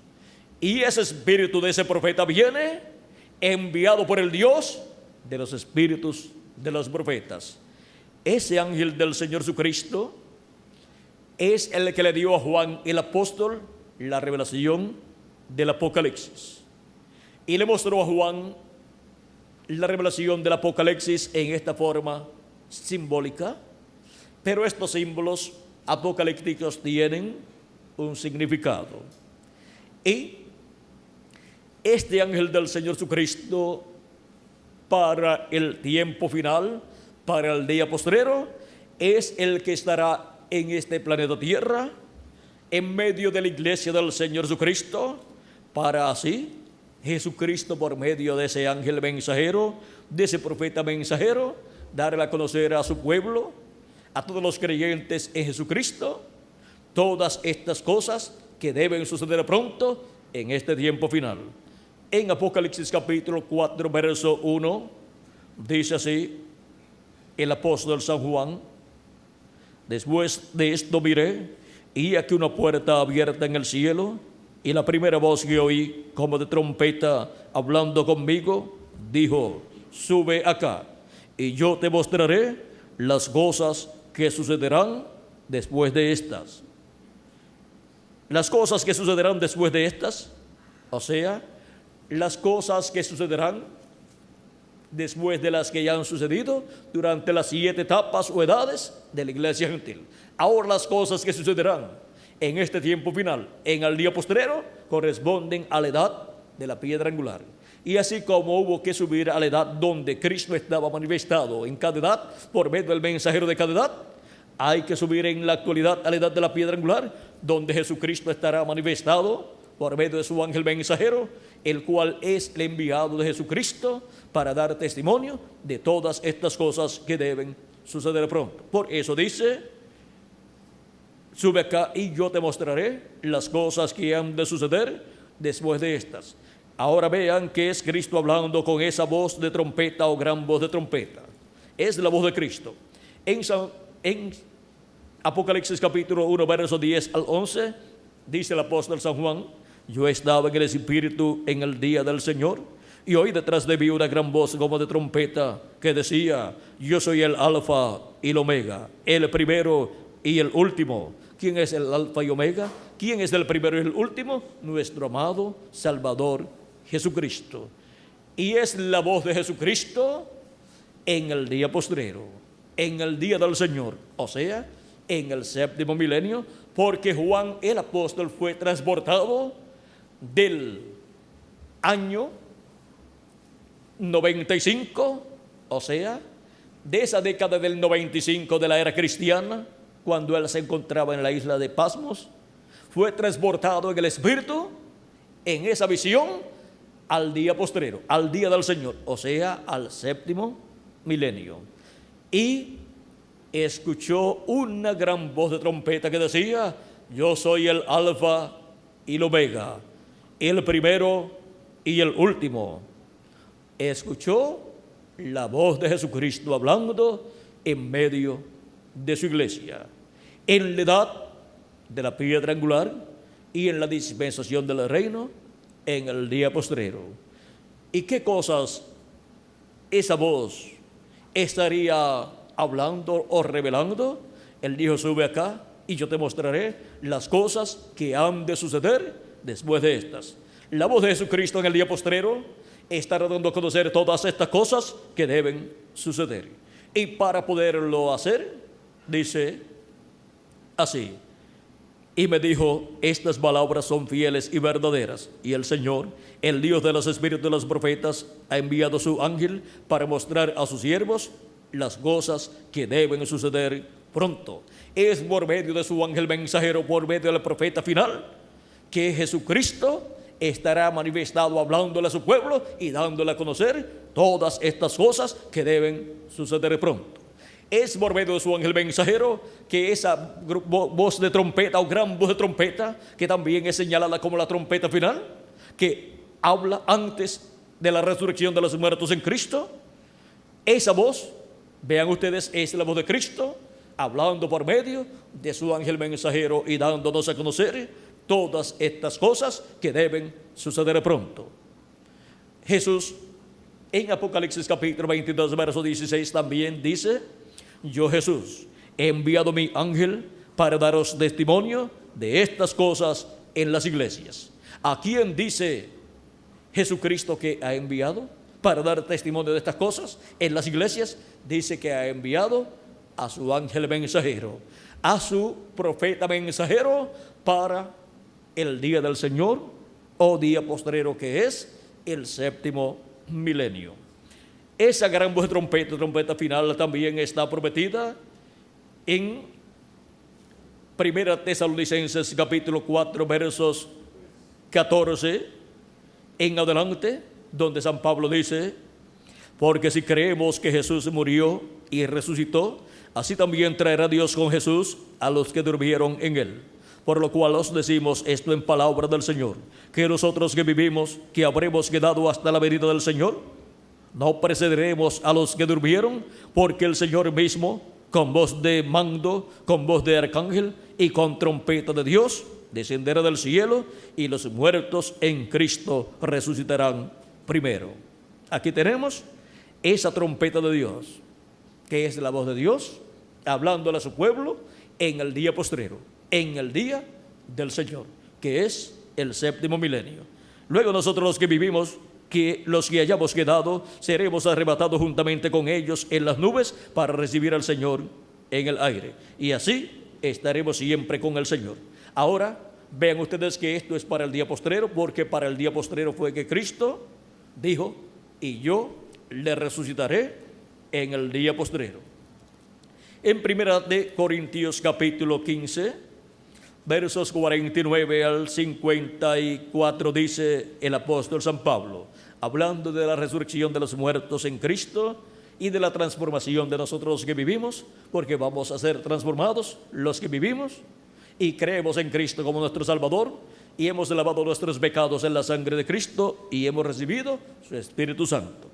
Speaker 1: Y ese espíritu de ese profeta viene enviado por el Dios de los espíritus de los profetas. Ese ángel del Señor Jesucristo es el que le dio a Juan el apóstol la revelación del Apocalipsis. Y le mostró a Juan la revelación del Apocalipsis en esta forma simbólica, pero estos símbolos apocalípticos tienen un significado. Y este ángel del Señor Jesucristo, para el tiempo final, para el día postrero, es el que estará en este planeta Tierra, en medio de la iglesia del Señor Jesucristo, para así Jesucristo, por medio de ese ángel mensajero, de ese profeta mensajero, darle a conocer a su pueblo, a todos los creyentes en Jesucristo, todas estas cosas que deben suceder pronto en este tiempo final. En Apocalipsis capítulo 4, verso 1, dice así el apóstol San Juan: después de esto miré, y aquí una puerta abierta en el cielo, y la primera voz que oí, como de trompeta, hablando conmigo, dijo: sube acá, y yo te mostraré las cosas que sucederán después de estas. Las cosas que sucederán después de estas, o sea, las cosas que sucederán después de las que ya han sucedido durante las 7 etapas o edades de la iglesia gentil. Ahora las cosas que sucederán en este tiempo final, en el día postrero, corresponden a la edad de la piedra angular. Y así como hubo que subir a la edad donde Cristo estaba manifestado en cada edad por medio del mensajero de cada edad, hay que subir en la actualidad a la edad de la piedra angular, donde Jesucristo estará manifestado por medio de su ángel mensajero, el cual es el enviado de Jesucristo para dar testimonio de todas estas cosas que deben suceder pronto. Por eso dice, sube acá y yo te mostraré las cosas que han de suceder después de estas. Ahora vean que es Cristo hablando con esa voz de trompeta o gran voz de trompeta. Es la voz de Cristo. En Apocalipsis capítulo 1, verso 10 al 11, dice el apóstol San Juan, yo estaba en el Espíritu en el día del Señor, y oí detrás de mí una gran voz como de trompeta que decía, yo soy el Alfa y el Omega, el primero y el último. ¿Quién es el Alfa y Omega? ¿Quién es el primero y el último? Nuestro amado Salvador Jesucristo. Y es la voz de Jesucristo en el día postrero, en el día del Señor, o sea, en el séptimo milenio, porque Juan el apóstol fue transportado del año 95, o sea, de esa década del 95 de la era cristiana, cuando él se encontraba en la isla de Pasmos, fue transportado en el Espíritu, en esa visión, al día postrero, al día del Señor, o sea, al séptimo milenio. Y escuchó una gran voz de trompeta que decía, yo soy el Alfa y el Omega, el primero y el último. Escuchó la voz de Jesucristo hablando en medio de su iglesia, en la edad de la piedra angular y en la dispensación del reino en el día postrero. ¿Y qué cosas esa voz estaría hablando o revelando? Él dijo, sube acá y yo te mostraré las cosas que han de suceder después de estas. La voz de Jesucristo en el día postrero estará dando a conocer todas estas cosas que deben suceder. Y para poderlo hacer, dice así, y me dijo, estas palabras son fieles y verdaderas, y el Señor, el Dios de los espíritus de los profetas, ha enviado su ángel para mostrar a sus siervos las cosas que deben suceder pronto. Es por medio de su ángel mensajero, por medio del profeta final, que Jesucristo estará manifestado hablándole a su pueblo y dándole a conocer todas estas cosas que deben suceder pronto. Es por medio de su ángel mensajero que esa voz de trompeta o gran voz de trompeta, que también es señalada como la trompeta final, que habla antes de la resurrección de los muertos en Cristo, esa voz, vean ustedes, es la voz de Cristo hablando por medio de su ángel mensajero y dándonos a conocer todas estas cosas que deben suceder pronto. Jesús en Apocalipsis capítulo 22 verso 16 también dice, yo Jesús he enviado mi ángel para daros testimonio de estas cosas en las iglesias. ¿A quién dice Jesucristo que ha enviado para dar testimonio de estas cosas en las iglesias? Dice que ha enviado a su ángel mensajero, a su profeta mensajero para el día del Señor o día postrero, que es el séptimo milenio. Esa gran voz de trompeta final, también está prometida en 1 Tesalonicenses capítulo 4 versos 14 en adelante, donde San Pablo dice, porque si creemos que Jesús murió y resucitó, así también traerá Dios con Jesús a los que durmieron en él. Por lo cual os decimos esto en palabra del Señor, que nosotros que vivimos, que habremos quedado hasta la venida del Señor, no precederemos a los que durmieron, porque el Señor mismo, con voz de mando, con voz de arcángel y con trompeta de Dios, descenderá del cielo, y los muertos en Cristo resucitarán primero. Aquí tenemos esa trompeta de Dios, que es la voz de Dios, hablándole a su pueblo en el día postrero, en el día del Señor, que es el séptimo milenio. Luego nosotros los que vivimos, que los que hayamos quedado, seremos arrebatados juntamente con ellos en las nubes para recibir al Señor en el aire. Y así estaremos siempre con el Señor. Ahora, vean ustedes que esto es para el día postrero, porque para el día postrero fue que Cristo dijo, y yo le resucitaré en el día postrero. En 1 Corintios capítulo 15, versos 49 al 54, dice el apóstol San Pablo, hablando de la resurrección de los muertos en Cristo y de la transformación de nosotros los que vivimos, porque vamos a ser transformados los que vivimos y creemos en Cristo como nuestro Salvador, y hemos lavado nuestros pecados en la sangre de Cristo y hemos recibido su Espíritu Santo.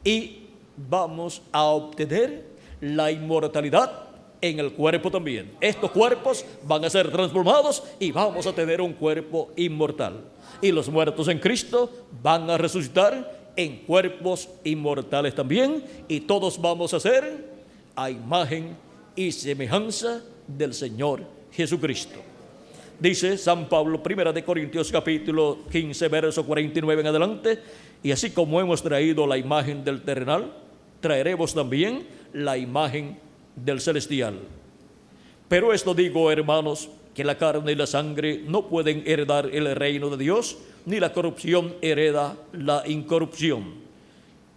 Speaker 1: Y vamos a obtener la inmortalidad en el cuerpo también. Estos cuerpos van a ser transformados y vamos a tener un cuerpo inmortal. Y los muertos en Cristo van a resucitar en cuerpos inmortales también, y todos vamos a ser a imagen y semejanza del Señor Jesucristo. Dice San Pablo, 1 Corintios capítulo 15, verso 49 en adelante, y así como hemos traído la imagen del terrenal, traeremos también la imagen del celestial. Pero esto digo, hermanos, que la carne y la sangre no pueden heredar el reino de Dios, ni la corrupción hereda la incorrupción.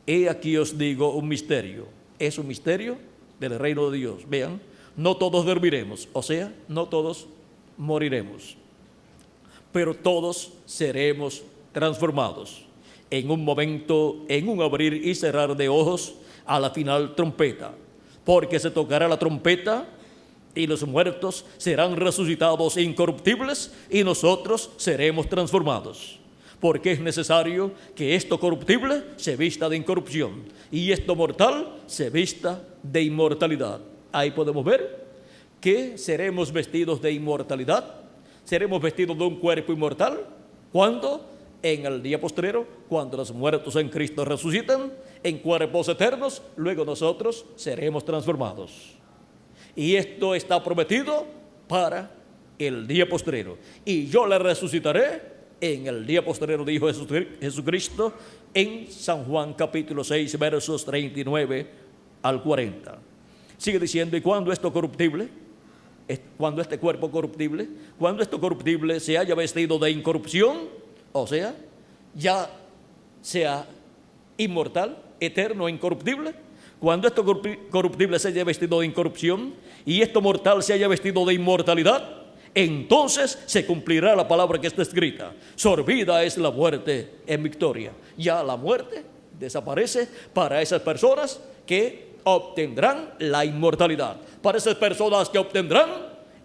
Speaker 1: He aquí os digo un misterio. Es un misterio del reino de Dios. Vean, no todos dormiremos, o sea, no todos moriremos, pero todos seremos transformados en un momento, en un abrir y cerrar de ojos, a la final trompeta, porque se tocará la trompeta y los muertos serán resucitados incorruptibles y nosotros seremos transformados, porque es necesario que esto corruptible se vista de incorrupción y esto mortal se vista de inmortalidad. Ahí podemos ver que seremos vestidos de inmortalidad, seremos vestidos de un cuerpo inmortal. ¿Cuándo? En el día postrero, cuando los muertos en Cristo resucitan en cuerpos eternos, luego nosotros seremos transformados. Y esto está prometido para el día postrero. Y yo le resucitaré en el día postrero, dijo Jesucristo en San Juan capítulo 6, versos 39 al 40. Sigue diciendo, y cuando esto corruptible, cuando este cuerpo corruptible, cuando esto corruptible se haya vestido de incorrupción, o sea, ya sea inmortal, eterno e incorruptible, cuando esto corruptible se haya vestido de incorrupción y esto mortal se haya vestido de inmortalidad, entonces se cumplirá la palabra que está escrita: sorbida es la muerte en victoria. Ya la muerte desaparece para esas personas que obtendrán la inmortalidad, para esas personas que obtendrán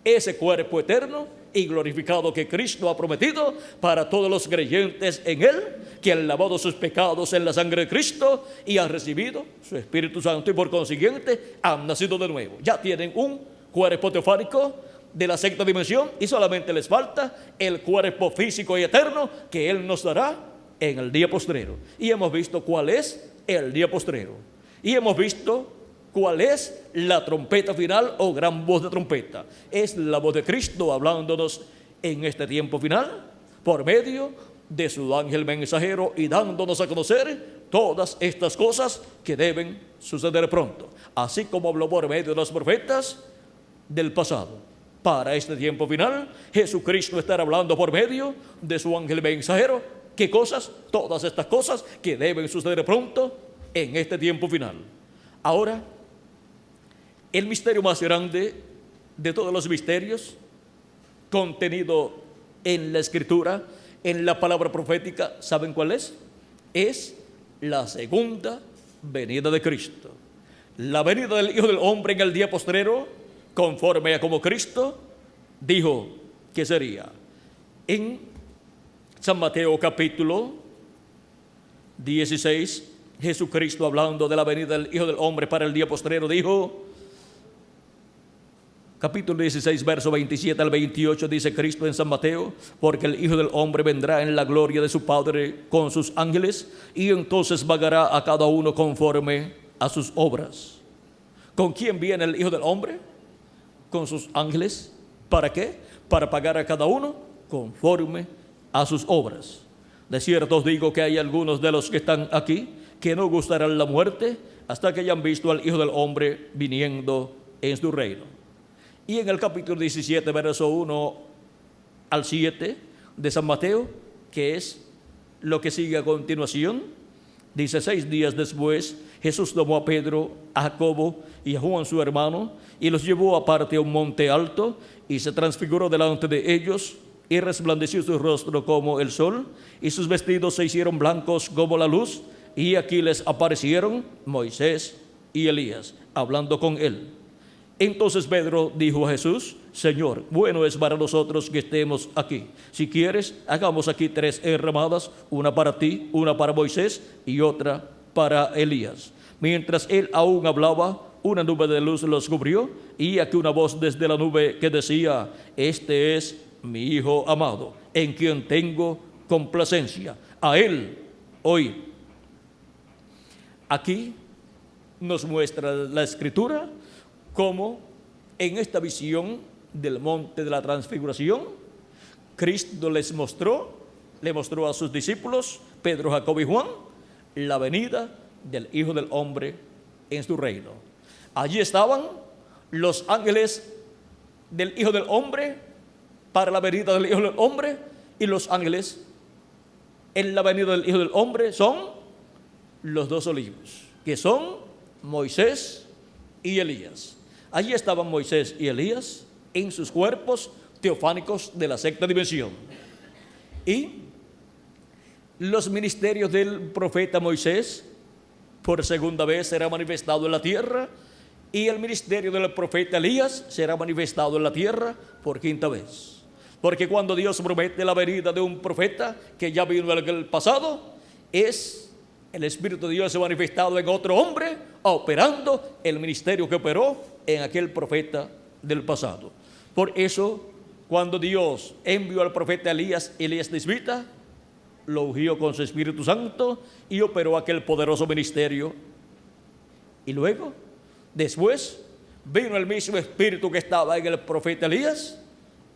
Speaker 1: ese cuerpo eterno y glorificado que Cristo ha prometido para todos los creyentes en Él, que han lavado sus pecados en la sangre de Cristo y han recibido su Espíritu Santo y por consiguiente han nacido de nuevo. Ya tienen un cuerpo teofánico de la sexta dimensión y solamente les falta el cuerpo físico y eterno que Él nos dará en el día postrero. Y hemos visto cuál es el día postrero. Y hemos visto cuál es la trompeta final o gran voz de trompeta. Es la voz de Cristo hablándonos en este tiempo final por medio de su ángel mensajero y dándonos a conocer todas estas cosas que deben suceder pronto. Así como habló por medio de los profetas del pasado. Para este tiempo final, Jesucristo estará hablando por medio de su ángel mensajero. ¿Qué cosas? Todas estas cosas que deben suceder pronto en este tiempo final. Ahora, el misterio más grande de todos los misterios contenido en la Escritura, en la palabra profética, ¿saben cuál es? Es la segunda venida de Cristo. La venida del Hijo del Hombre en el día postrero, conforme a como Cristo dijo que sería. En San Mateo capítulo 16, Jesucristo, hablando de la venida del Hijo del Hombre para el día postrero, dijo, capítulo 16, verso 27 al 28, dice Cristo en San Mateo: porque el Hijo del Hombre vendrá en la gloria de su Padre con sus ángeles, y entonces pagará a cada uno conforme a sus obras. ¿Con quién viene el Hijo del Hombre? Con sus ángeles. ¿Para qué? Para pagar a cada uno conforme a sus obras. De cierto os digo que hay algunos de los que están aquí que no gustarán la muerte hasta que hayan visto al Hijo del Hombre viniendo en su reino. Y en el capítulo 17, verso 1 al 7 de San Mateo, que es lo que sigue a continuación, dice: 6 días después, Jesús tomó a Pedro, a Jacobo y a Juan su hermano y los llevó aparte a un monte alto y se transfiguró delante de ellos y resplandeció su rostro como el sol y sus vestidos se hicieron blancos como la luz y aquí les aparecieron Moisés y Elías hablando con él. Entonces Pedro dijo a Jesús: Señor, bueno es para nosotros que estemos aquí. Si quieres, hagamos aquí 3 enramadas, una para ti, una para Moisés y otra para Elías. Mientras él aún hablaba, una nube de luz los cubrió y aquí una voz desde la nube que decía: Este es mi Hijo amado, en quien tengo complacencia. A él oíd. Aquí nos muestra la Escritura cómo en esta visión del monte de la transfiguración, Cristo le mostró a sus discípulos, Pedro, Jacobo y Juan, la venida del Hijo del Hombre en su reino. Allí estaban los ángeles del Hijo del Hombre para la venida del Hijo del Hombre, y los ángeles en la venida del Hijo del Hombre son los 2 olivos, que son Moisés y Elías. Allí estaban Moisés y Elías en sus cuerpos teofánicos de la 6ª dimensión. Y los ministerios del profeta Moisés por segunda vez será manifestado en la tierra, y el ministerio del profeta Elías será manifestado en la tierra por 5ª vez. Porque cuando Dios promete la venida de un profeta que ya vino en el pasado, es el Espíritu de Dios manifestado en otro hombre, operando el ministerio que operó en aquel profeta del pasado. Por eso, cuando Dios envió al profeta Elías, Elías Tisbita, lo ungió con su Espíritu Santo y operó aquel poderoso ministerio. Y luego, después, vino el mismo Espíritu que estaba en el profeta Elías,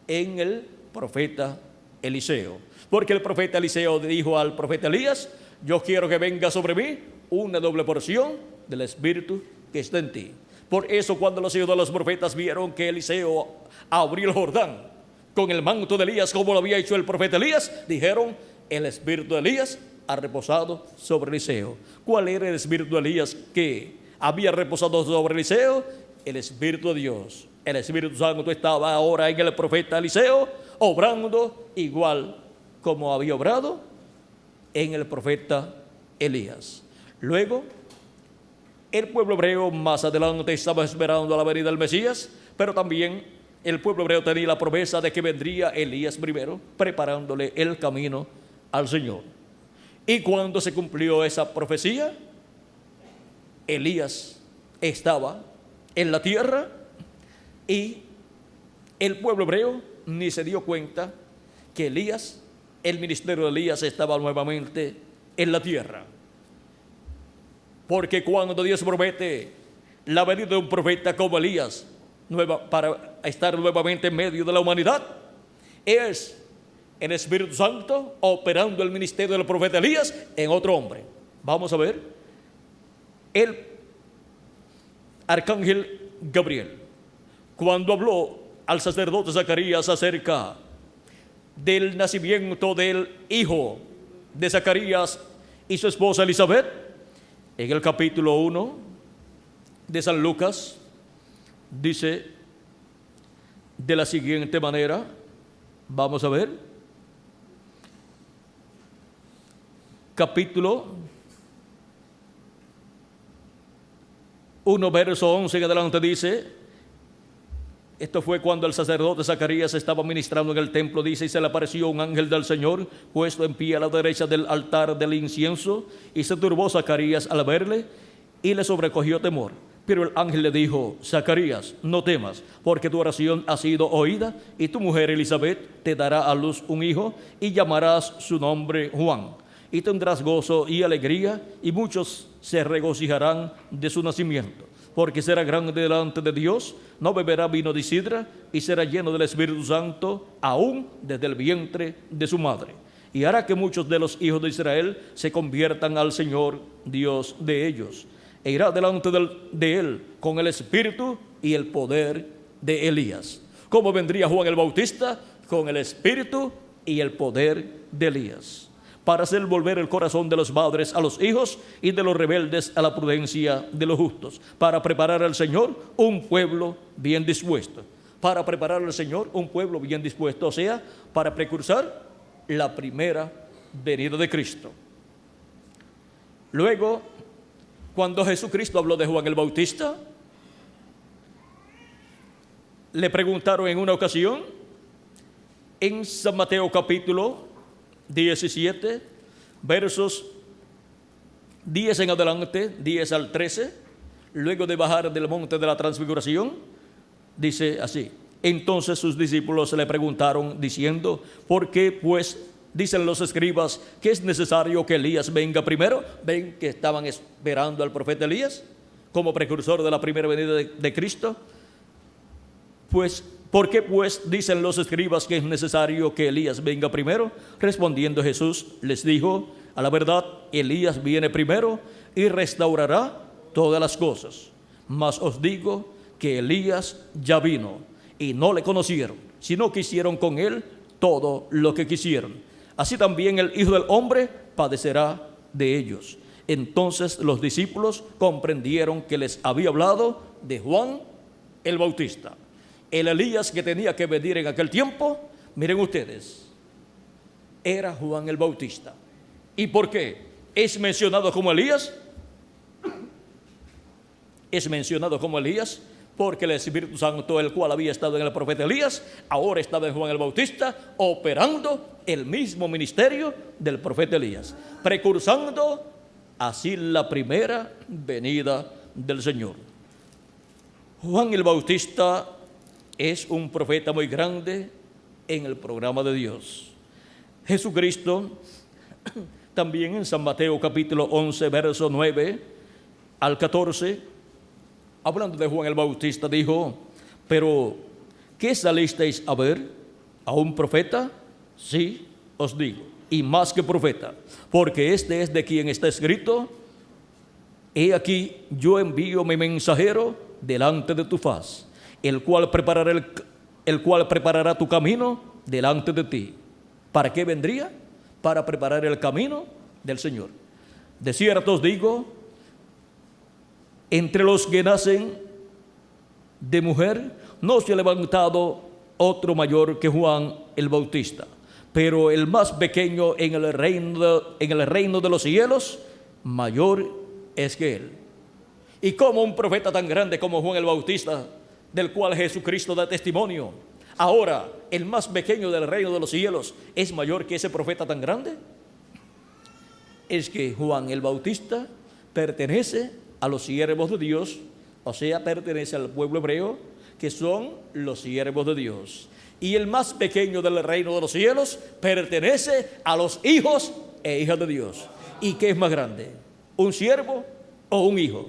Speaker 1: en el profeta Eliseo. Porque el profeta Eliseo dijo al profeta Elías: yo quiero que venga sobre mí una doble porción del Espíritu que está en ti. Por eso, cuando los hijos de los profetas vieron que Eliseo abrió el Jordán con el manto de Elías, como lo había hecho el profeta Elías, dijeron: el Espíritu de Elías ha reposado sobre Eliseo. ¿Cuál era el Espíritu de Elías que había reposado sobre Eliseo? El Espíritu de Dios. El Espíritu Santo estaba ahora en el profeta Eliseo, obrando igual como había obrado en el profeta Elías. Luego, el pueblo hebreo más adelante estaba esperando la venida del Mesías, pero también el pueblo hebreo tenía la promesa de que vendría Elías primero, preparándole el camino al Señor. Y cuando se cumplió esa profecía, Elías estaba en la tierra y el pueblo hebreo ni se dio cuenta que Elías, el ministerio de Elías, estaba nuevamente en la tierra. Porque cuando Dios promete la venida de un profeta como Elías para estar nuevamente en medio de la humanidad, es el Espíritu Santo operando el ministerio del profeta Elías en otro hombre. Vamos a ver, el arcángel Gabriel, cuando habló al sacerdote Zacarías acerca del nacimiento del hijo de Zacarías y su esposa Elizabeth, en el capítulo 1 de San Lucas, dice de la siguiente manera, vamos a ver, capítulo 1, verso 11 en adelante dice: esto fue cuando el sacerdote Zacarías estaba ministrando en el templo, dice, y se le apareció un ángel del Señor puesto en pie a la derecha del altar del incienso, y se turbó Zacarías al verle y le sobrecogió temor. Pero el ángel le dijo: Zacarías, no temas, porque tu oración ha sido oída, y tu mujer Elizabeth te dará a luz un hijo, y llamarás su nombre Juan. Y tendrás gozo y alegría, y muchos se regocijarán de su nacimiento. Porque será grande delante de Dios, no beberá vino de sidra, y será lleno del Espíritu Santo, aún desde el vientre de su madre. Y hará que muchos de los hijos de Israel se conviertan al Señor, Dios de ellos. E irá delante de él con el Espíritu y el poder de Elías. ¿Cómo vendría Juan el Bautista? Con el Espíritu y el poder de Elías. para hacer volver el corazón de los padres a los hijos y de los rebeldes a la prudencia de los justos, para preparar al Señor un pueblo bien dispuesto. Para preparar al Señor un pueblo bien dispuesto, o sea, para precursar la primera venida de Cristo. Luego, cuando Jesucristo habló de Juan el Bautista, le preguntaron en una ocasión, en San Mateo capítulo 17, versos 10 en adelante, 10 al 13, luego de bajar del monte de la transfiguración, dice así: entonces sus discípulos le preguntaron diciendo, ¿por qué pues dicen los escribas que es necesario que Elías venga primero? Ven que estaban esperando al profeta Elías como precursor de la primera venida de Cristo. Pues, ¿por qué pues dicen los escribas que es necesario que Elías venga primero? Respondiendo Jesús les dijo, a la verdad, Elías viene primero y restaurará todas las cosas. Mas os digo que Elías ya vino y no le conocieron, sino que hicieron con él todo lo que quisieron. Así también el Hijo del Hombre padecerá de ellos. Entonces los discípulos comprendieron que les había hablado de Juan el Bautista. El Elías que tenía que venir en aquel tiempo, miren ustedes, era Juan el Bautista. ¿Y por qué es mencionado como Elías? Es mencionado como Elías porque el Espíritu Santo, el cual había estado en el profeta Elías, ahora estaba en Juan el Bautista, operando el mismo ministerio del profeta Elías, precursando así la primera venida del Señor. Juan el Bautista es un profeta muy grande en el programa de Dios. Jesucristo, también en San Mateo capítulo 11, verso 9 al 14, hablando de Juan el Bautista, dijo, pero ¿qué salisteis a ver? ¿A un profeta? Sí, os digo, y más que profeta, porque este es de quien está escrito, he aquí yo envío mi mensajero delante de tu faz, el cual preparará tu camino delante de ti. ¿Para qué vendría? Para preparar el camino del Señor. De cierto os digo, entre los que nacen de mujer no se ha levantado otro mayor que Juan el Bautista, pero el más pequeño en el reino de los cielos, mayor es que él. Y como un profeta tan grande como Juan el Bautista, del cual Jesucristo da testimonio, ahora el más pequeño del reino de los cielos es mayor que ese profeta tan grande, es que Juan el Bautista pertenece a los siervos de Dios, o sea, pertenece al pueblo hebreo, que son los siervos de Dios. Y el más pequeño del reino de los cielos pertenece a los hijos e hijas de Dios. ¿Y qué es más grande? ¿Un siervo o un hijo?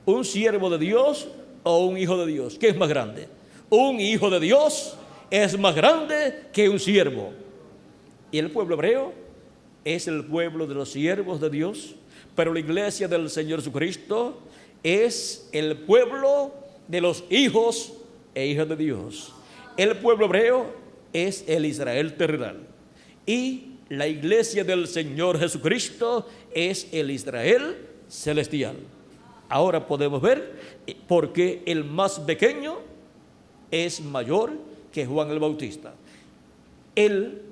Speaker 1: ¿Un siervo de Dios o un hijo de Dios? ¿Qué es más grande? Un hijo de Dios es más grande que un siervo. Y el pueblo hebreo es el pueblo de los siervos de Dios, pero la iglesia del Señor Jesucristo es el pueblo de los hijos e hijas de Dios. El pueblo hebreo es el Israel terrenal y la iglesia del Señor Jesucristo es el Israel celestial. Ahora podemos ver por qué el más pequeño es mayor que Juan el Bautista. El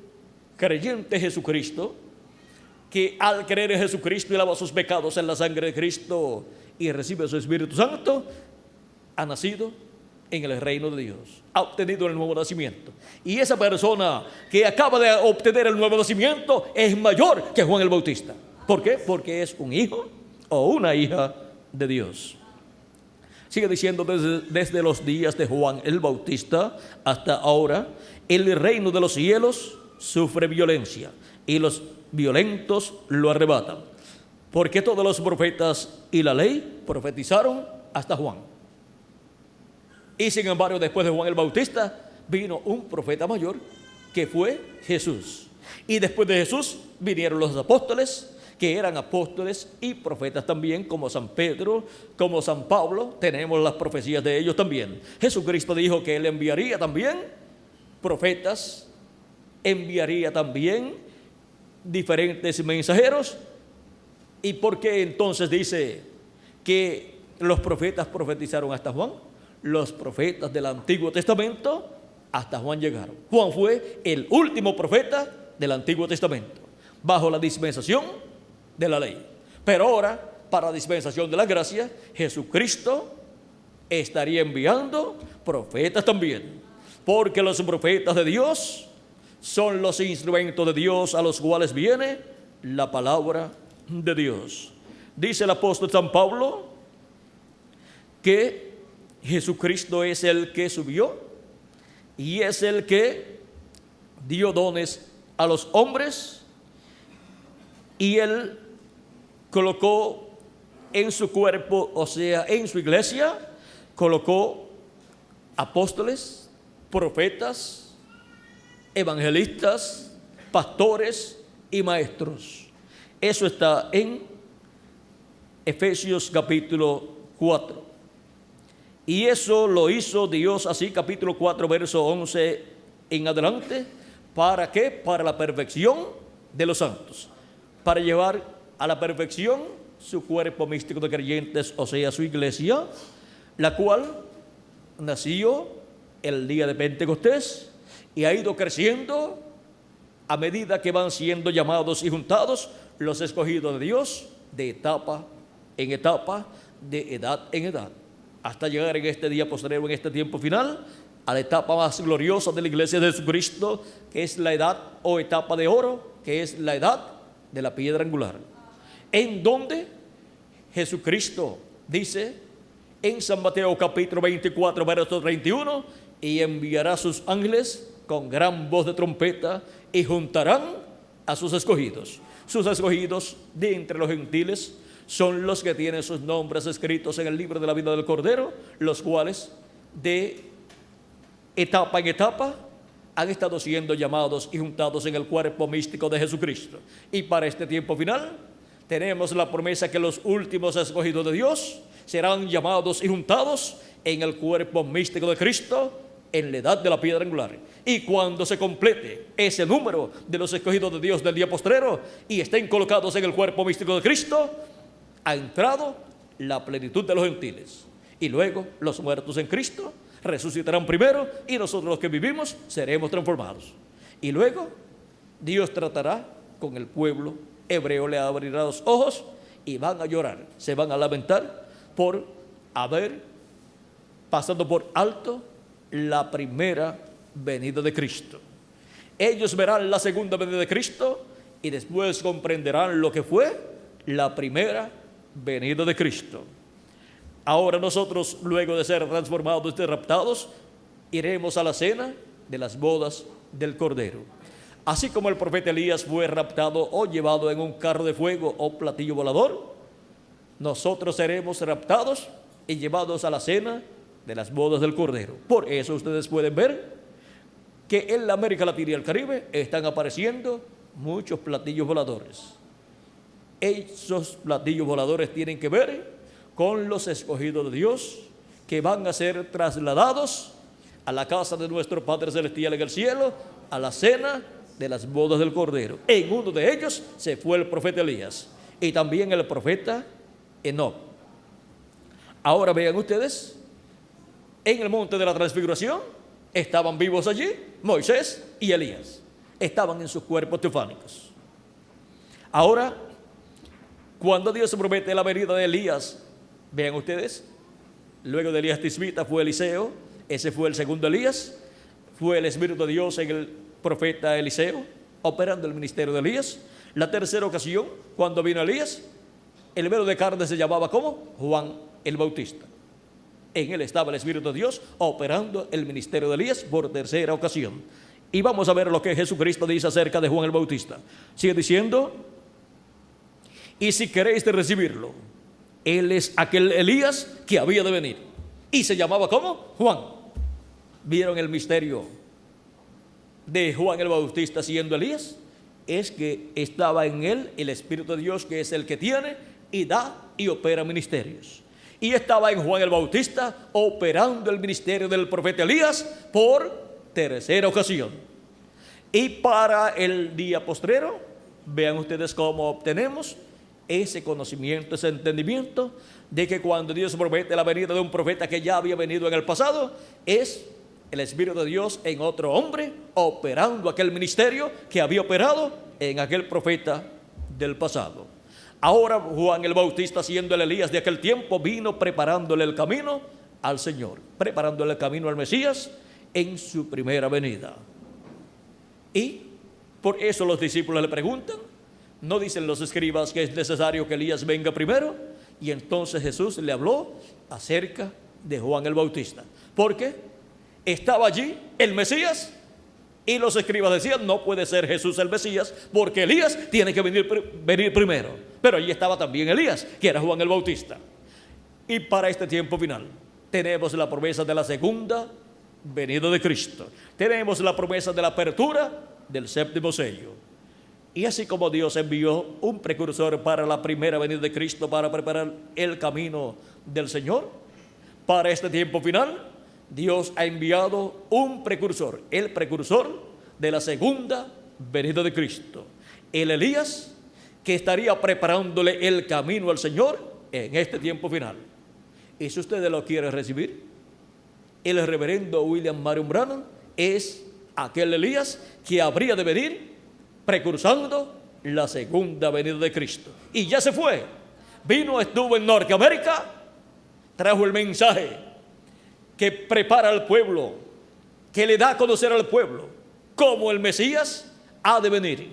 Speaker 1: creyente Jesucristo, que al creer en Jesucristo y lava sus pecados en la sangre de Cristo y recibe su Espíritu Santo, ha nacido en el reino de Dios, ha obtenido el nuevo nacimiento. Y esa persona que acaba de obtener el nuevo nacimiento es mayor que Juan el Bautista. ¿Por qué? Porque es un hijo o una hija de Dios. Sigue diciendo, desde los días de Juan el Bautista hasta ahora, el reino de los cielos sufre violencia y los violentos lo arrebatan. Porque todos los profetas y la ley profetizaron hasta Juan. Y sin embargo, después de Juan el Bautista, vino un profeta mayor que fue Jesús. Y después de Jesús vinieron los apóstoles, que eran apóstoles y profetas también, como San Pedro, como San Pablo. Tenemos las profecías de ellos también. Jesucristo dijo que Él enviaría también profetas, enviaría también diferentes mensajeros. ¿Y por qué entonces dice que los profetas profetizaron hasta Juan? Los profetas del Antiguo Testamento hasta Juan llegaron. Juan fue el último profeta del Antiguo Testamento, bajo la dispensación de la ley. Pero ahora, para la dispensación de la gracia, Jesucristo estaría enviando profetas también, porque los profetas de Dios son los instrumentos de Dios a los cuales viene la palabra de Dios. Dice el apóstol San Pablo que Jesucristo es el que subió y es el que dio dones a los hombres, y él colocó en su cuerpo, o sea, en su iglesia, colocó apóstoles, profetas, evangelistas, pastores y maestros. Eso está en Efesios capítulo 4. Y eso lo hizo Dios así, capítulo 4, verso 11 en adelante. ¿Para qué? Para la perfección de los santos. Para llevar a la perfección su cuerpo místico de creyentes, o sea, su iglesia, la cual nació el día de Pentecostés y ha ido creciendo a medida que van siendo llamados y juntados los escogidos de Dios, de etapa en etapa, de edad en edad, hasta llegar en este día postrero, en este tiempo final, a la etapa más gloriosa de la iglesia de Jesucristo, que es la edad o etapa de oro, que es la edad de la piedra angular, en donde Jesucristo dice en San Mateo capítulo 24, verso 31, y enviará sus ángeles con gran voz de trompeta y juntarán a sus escogidos. Sus escogidos de entre los gentiles son los que tienen sus nombres escritos en el libro de la vida del Cordero, los cuales de etapa en etapa han estado siendo llamados y juntados en el cuerpo místico de Jesucristo. Y para este tiempo final tenemos la promesa que los últimos escogidos de Dios serán llamados y juntados en el cuerpo místico de Cristo, en la edad de la piedra angular. Y cuando se complete ese número de los escogidos de Dios del día postrero y estén colocados en el cuerpo místico de Cristo, ha entrado la plenitud de los gentiles. Y luego los muertos en Cristo resucitarán primero, y nosotros los que vivimos seremos transformados. Y luego Dios tratará con el pueblo hebreo, le abrirá los ojos y van a llorar, se van a lamentar por haber pasado por alto la primera venida de Cristo. Ellos verán la segunda venida de Cristo y después comprenderán lo que fue la primera venida de Cristo. Ahora nosotros, luego de ser transformados y raptados, iremos a la cena de las bodas del Cordero. Así como el profeta Elías fue raptado o llevado en un carro de fuego o platillo volador, nosotros seremos raptados y llevados a la cena de las bodas del Cordero. Por eso ustedes pueden ver que en la América Latina y el Caribe están apareciendo muchos platillos voladores. Esos platillos voladores tienen que ver con los escogidos de Dios que van a ser trasladados a la casa de nuestro Padre Celestial en el cielo, a la cena de las bodas del Cordero. En uno de ellos se fue el profeta Elías y también el profeta Enoc. Ahora vean ustedes, en el monte de la transfiguración estaban vivos allí Moisés y Elías, estaban en sus cuerpos teofánicos. Ahora, cuando Dios promete la venida de Elías, vean ustedes, luego de Elías Tisbita fue Eliseo, ese fue el segundo Elías, fue el Espíritu de Dios en el profeta Eliseo, operando el ministerio de Elías. La tercera ocasión, cuando vino Elías, el velo de carne se llamaba ¿cómo? Juan el Bautista. En él estaba el Espíritu de Dios operando el ministerio de Elías por tercera ocasión. Y vamos a ver lo que Jesucristo dice acerca de Juan el Bautista. Sigue diciendo, y si queréis de recibirlo, él es aquel Elías que había de venir. Y se llamaba ¿cómo? Juan. ¿Vieron el misterio de Juan el Bautista siendo Elías? Es que estaba en él el Espíritu de Dios, que es el que tiene y da y opera ministerios. Y estaba en Juan el Bautista operando el ministerio del profeta Elías por tercera ocasión. Y para el día postrero, vean ustedes cómo obtenemos ese conocimiento, ese entendimiento de que cuando Dios promete la venida de un profeta que ya había venido en el pasado, es el Espíritu de Dios en otro hombre operando aquel ministerio que había operado en aquel profeta del pasado. Ahora Juan el Bautista, siendo el Elías de aquel tiempo, vino preparándole el camino al Señor, preparándole el camino al Mesías en su primera venida. Y por eso los discípulos le preguntan, ¿no dicen los escribas que es necesario que Elías venga primero? Y entonces Jesús le habló acerca de Juan el Bautista, porque estaba allí el Mesías y los escribas decían, no puede ser Jesús el Mesías porque Elías tiene que venir primero. Pero allí estaba también Elías, que era Juan el Bautista. Y para este tiempo final tenemos la promesa de la segunda venida de Cristo. Tenemos la promesa de la apertura del séptimo sello. Y así como Dios envió un precursor para la primera venida de Cristo para preparar el camino del Señor, para este tiempo final, Dios ha enviado un precursor, el precursor de la segunda venida de Cristo, el Elías, que estaría preparándole el camino al Señor en este tiempo final. Y si ustedes lo quieren recibir, el reverendo William Marion Branham es aquel Elías que habría de venir precursando la segunda venida de Cristo. Y ya se fue, vino, estuvo en Norteamérica, trajo el mensaje que prepara al pueblo, que le da a conocer al pueblo cómo el Mesías ha de venir,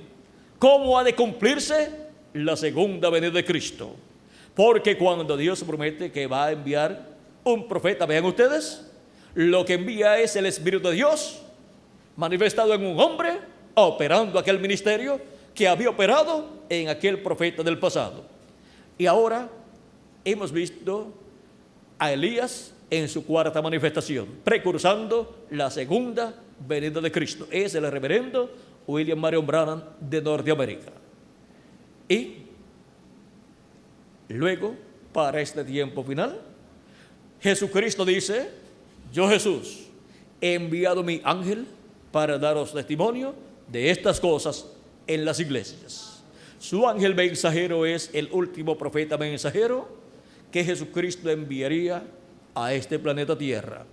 Speaker 1: cómo ha de cumplirse la segunda venida de Cristo. Porque cuando Dios promete que va a enviar un profeta, vean ustedes, lo que envía es el Espíritu de Dios manifestado en un hombre, operando aquel ministerio que había operado en aquel profeta del pasado. Y ahora hemos visto a Elías en su cuarta manifestación, precursando la segunda venida de Cristo. Es el reverendo William Marion Branham de Norteamérica. Y luego, para este tiempo final, Jesucristo dice, yo Jesús he enviado mi ángel para daros testimonio de estas cosas en las iglesias. Su ángel mensajero es el último profeta mensajero que Jesucristo enviaría a este planeta Tierra.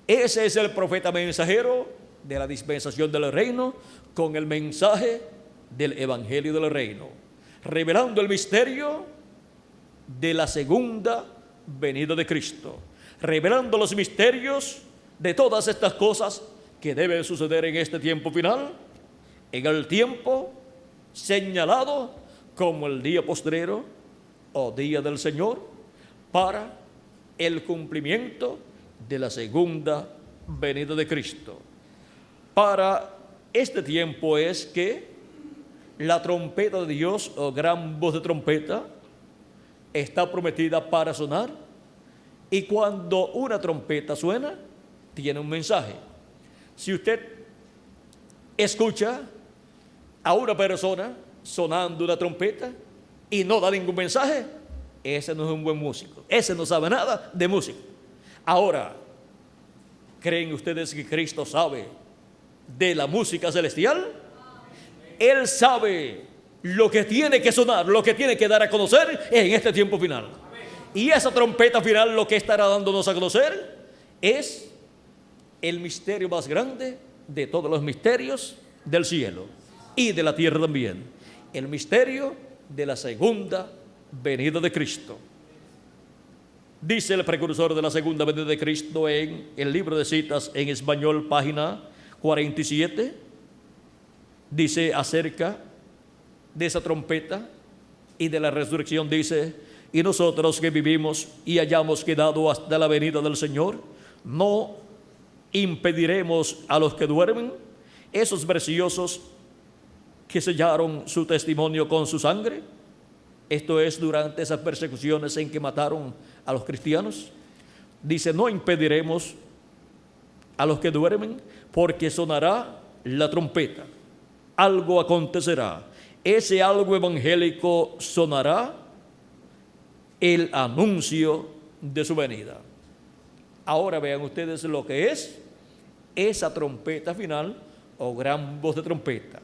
Speaker 1: Ese es el profeta mensajero de la dispensación del reino con el mensaje del evangelio del reino, revelando el misterio de la segunda venida de Cristo, revelando los misterios de todas estas cosas que deben suceder en este tiempo final, en el tiempo señalado como el día postrero o día del Señor, para el cumplimiento de la segunda venida de Cristo. Para este tiempo es que la trompeta de Dios o gran voz de trompeta está prometida para sonar, y cuando una trompeta suena, tiene un mensaje. Si usted escucha a una persona sonando una trompeta y no da ningún mensaje, ese no es un buen músico, ese no sabe nada de música. Ahora, ¿creen ustedes que Cristo sabe de la música celestial? Él sabe lo que tiene que sonar, lo que tiene que dar a conocer en este tiempo final. Y esa trompeta final lo que estará dándonos a conocer es el misterio más grande de todos los misterios del cielo y de la tierra también, el misterio de la segunda venida de Cristo. Dice el precursor de la segunda venida de Cristo en el libro de citas en español, página 47, dice acerca de esa trompeta y de la resurrección, dice, y nosotros que vivimos y hayamos quedado hasta la venida del Señor, no impediremos a los que duermen, esos preciosos que sellaron su testimonio con su sangre. Esto es durante esas persecuciones en que mataron a los cristianos. Dice, no impediremos a los que duermen, porque sonará la trompeta, algo acontecerá, ese algo evangélico sonará, el anuncio de su venida. Ahora vean ustedes lo que es esa trompeta final o gran voz de trompeta.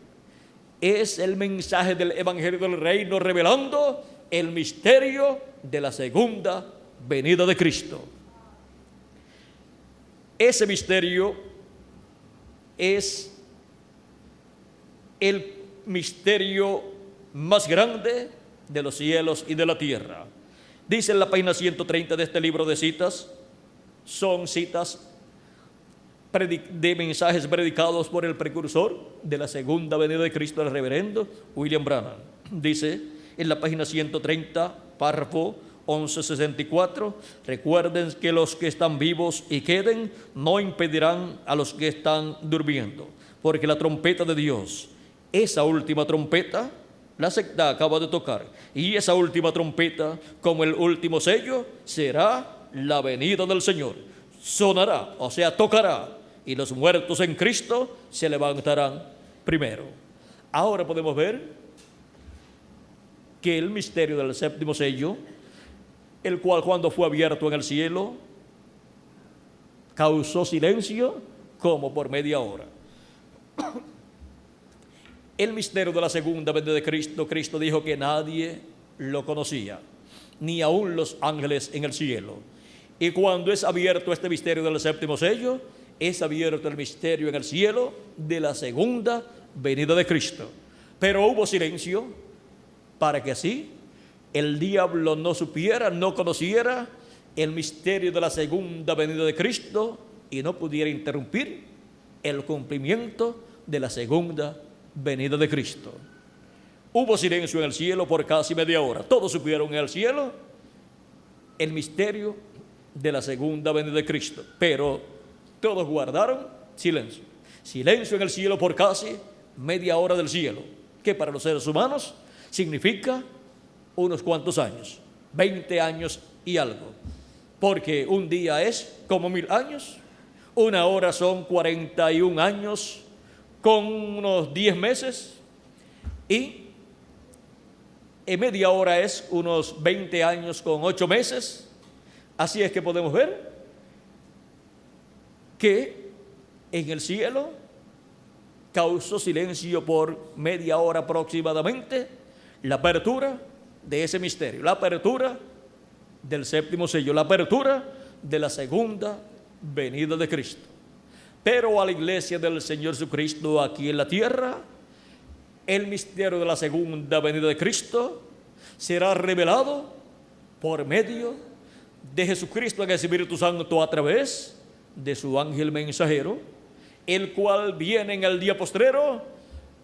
Speaker 1: es el mensaje del Evangelio del Reino revelando el misterio de la segunda venida de Cristo. Ese misterio es el misterio más grande de los cielos y de la tierra. Dice en la página 130 de este libro de citas, son citas de mensajes predicados por el precursor de la segunda venida de Cristo, el reverendo William Branham. Dice en la página 130, párrafo 1164, recuerden que los que están vivos y queden no impedirán a los que están durmiendo, porque la trompeta de Dios, esa última trompeta, la secta acaba de tocar, y esa última trompeta, como el último sello, será la venida del Señor. Sonará, o sea, tocará, y los muertos en Cristo se levantarán primero. Ahora podemos ver que el misterio del séptimo sello, el cual cuando fue abierto en el cielo, causó silencio como por media hora. El misterio de la segunda venida de Cristo, Cristo dijo que nadie lo conocía, ni aun los ángeles en el cielo. Y cuando es abierto este misterio del séptimo sello, es abierto el misterio en el cielo de la segunda venida de Cristo. Pero hubo silencio para que así el diablo no supiera, no conociera el misterio de la segunda venida de Cristo y no pudiera interrumpir el cumplimiento de la segunda venida de Cristo. Hubo silencio en el cielo por casi media hora. Todos supieron en el cielo el misterio de la segunda venida de Cristo, pero todos guardaron silencio. Silencio en el cielo por casi media hora del cielo, que para los seres humanos significa unos cuantos años, 20 años y algo, porque un día es como 1000 años, una hora son 41 años con unos 10 meses, y en media hora es unos 20 años con 8 meses. Así es que podemos ver que en el cielo causó silencio por media hora aproximadamente la apertura de ese misterio, la apertura del séptimo sello, la apertura de la segunda venida de Cristo. Pero a la iglesia del Señor Jesucristo aquí en la tierra, el misterio de la segunda venida de Cristo será revelado por medio de Jesucristo en el Espíritu Santo a través de su ángel mensajero, el cual viene en el día postrero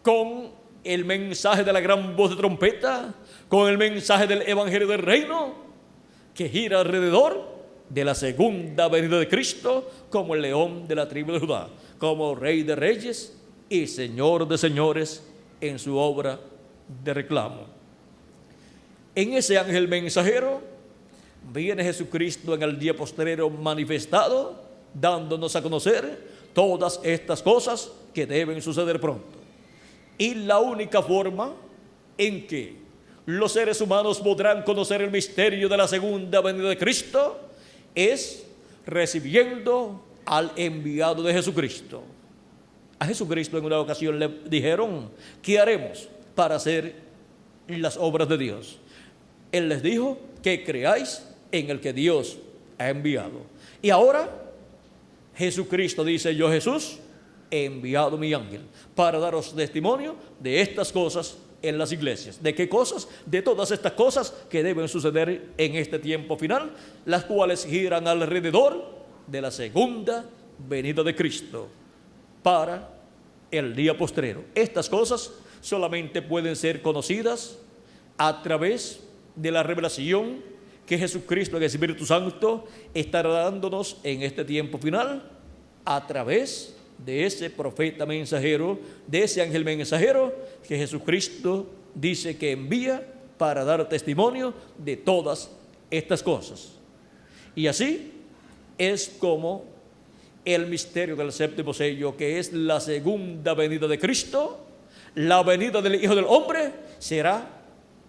Speaker 1: con el mensaje de la gran voz de trompeta, con el mensaje del Evangelio del Reino, que gira alrededor de la segunda venida de Cristo como el león de la tribu de Judá, como Rey de reyes y Señor de señores en su obra de reclamo. En ese ángel mensajero viene Jesucristo en el día postrero manifestado, dándonos a conocer todas estas cosas que deben suceder pronto. Y la única forma en que los seres humanos podrán conocer el misterio de la segunda venida de Cristo es recibiendo al enviado de Jesucristo. A Jesucristo en una ocasión le dijeron: ¿qué haremos para hacer las obras de Dios? Él les dijo: que creáis en el que Dios ha enviado. Y ahora Jesucristo dice: yo, Jesús, he enviado mi ángel para daros testimonio de estas cosas en las iglesias. ¿De qué cosas? De todas estas cosas que deben suceder en este tiempo final, las cuales giran alrededor de la segunda venida de Cristo para el día postrero. Estas cosas solamente pueden ser conocidas a través de la revelación que Jesucristo, el Espíritu Santo, estará dándonos en este tiempo final a través de ese profeta mensajero, de ese ángel mensajero que Jesucristo dice que envía para dar testimonio de todas estas cosas. Y así es como el misterio del séptimo sello, que es la segunda venida de Cristo, la venida del Hijo del Hombre, será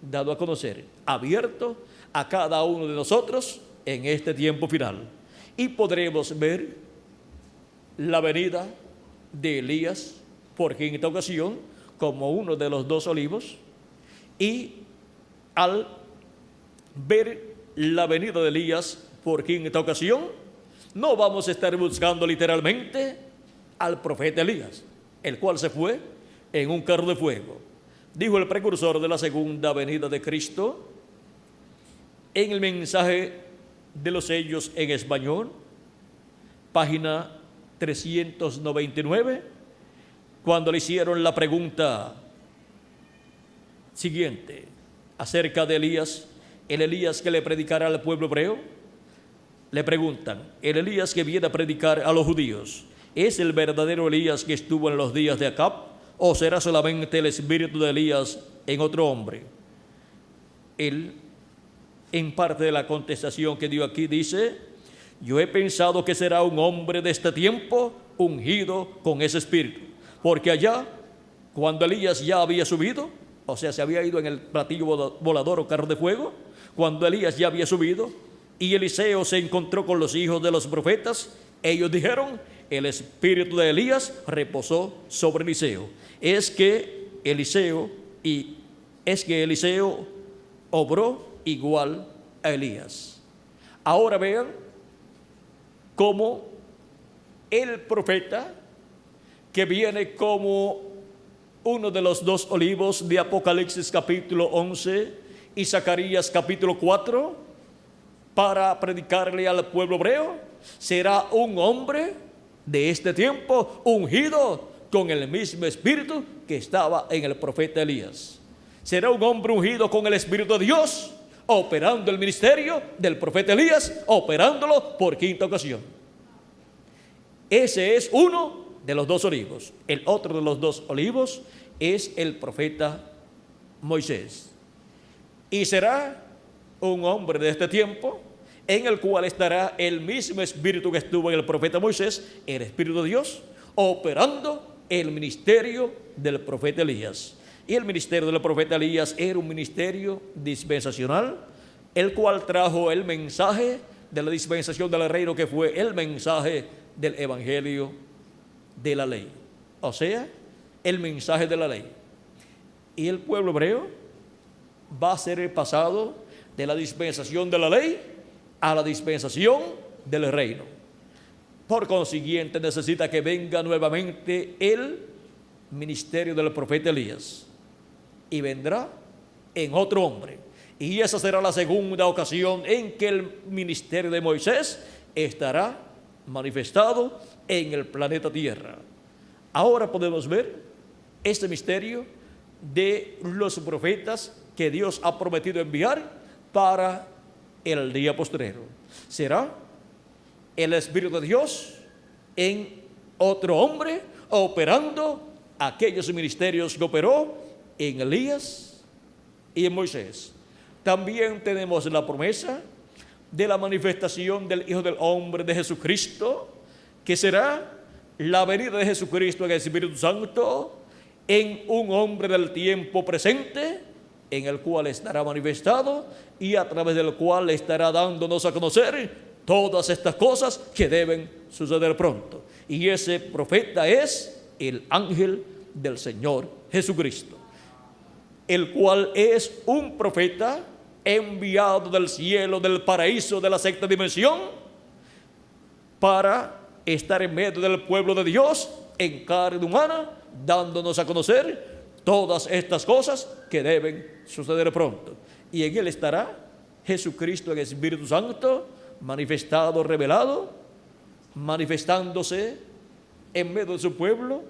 Speaker 1: dado a conocer, abierto a cada uno de nosotros en este tiempo final. Y podremos ver la venida de Elías, porque en esta ocasión, como uno de los dos olivos, y al ver la venida de Elías por quinta ocasión, no vamos a estar buscando literalmente al profeta Elías, el cual se fue en un carro de fuego. Dijo el precursor de la segunda venida de Cristo en el mensaje de los sellos en español, página 399, cuando le hicieron la pregunta siguiente acerca de Elías, el Elías que le predicará al pueblo hebreo. Le preguntan: el Elías que viene a predicar a los judíos, ¿es el verdadero Elías que estuvo en los días de Acab, o será solamente el espíritu de Elías en otro hombre? Él, en parte de la contestación que dio aquí, dice: yo he pensado que será un hombre de este tiempo ungido con ese espíritu, porque allá, cuando Elías ya había subido, o sea, se había ido en el platillo volador o carro de fuego, cuando Elías ya había subido y Eliseo se encontró con los hijos de los profetas, ellos dijeron: el espíritu de Elías reposó sobre Eliseo. Es que Eliseo obró igual a Elías. Ahora vean cómo el profeta, que viene como uno de los dos olivos de Apocalipsis capítulo 11 y Zacarías capítulo 4, para predicarle al pueblo hebreo, será un hombre de este tiempo ungido con el mismo espíritu que estaba en el profeta Elías. Será un hombre ungido con el espíritu de Dios, operando el ministerio del profeta Elías, operándolo por quinta ocasión. Ese es uno de los dos olivos. El otro de los dos olivos es el profeta Moisés. Y será un hombre de este tiempo en el cual estará el mismo espíritu que estuvo en el profeta Moisés, el espíritu de Dios, operando el ministerio del profeta Elías. Y el ministerio del profeta Elías era un ministerio dispensacional, el cual trajo el mensaje de la dispensación del reino, que fue el mensaje del evangelio de la ley, o sea, el mensaje de la ley. Y el pueblo hebreo va a ser pasado de la dispensación de la ley a la dispensación del reino. Por consiguiente, necesita que venga nuevamente el ministerio del profeta Elías, y vendrá en otro hombre. Y esa será la segunda ocasión en que el ministerio de Moisés estará manifestado en el planeta Tierra. Ahora podemos ver este misterio de los profetas que Dios ha prometido enviar para el día postrero. Será el Espíritu de Dios en otro hombre, operando aquellos ministerios que operó en Elías y en Moisés. También tenemos la promesa de la manifestación del Hijo del Hombre, de Jesucristo, que será la venida de Jesucristo en el Espíritu Santo en un hombre del tiempo presente, en el cual estará manifestado y a través del cual estará dándonos a conocer todas estas cosas que deben suceder pronto. Y ese profeta es el ángel del Señor Jesucristo, el cual es un profeta enviado del cielo, del paraíso, de la sexta dimensión, para estar en medio del pueblo de Dios en carne humana, dándonos a conocer todas estas cosas que deben suceder pronto. Y en él estará Jesucristo en el Espíritu Santo, manifestado, revelado, manifestándose en medio de su pueblo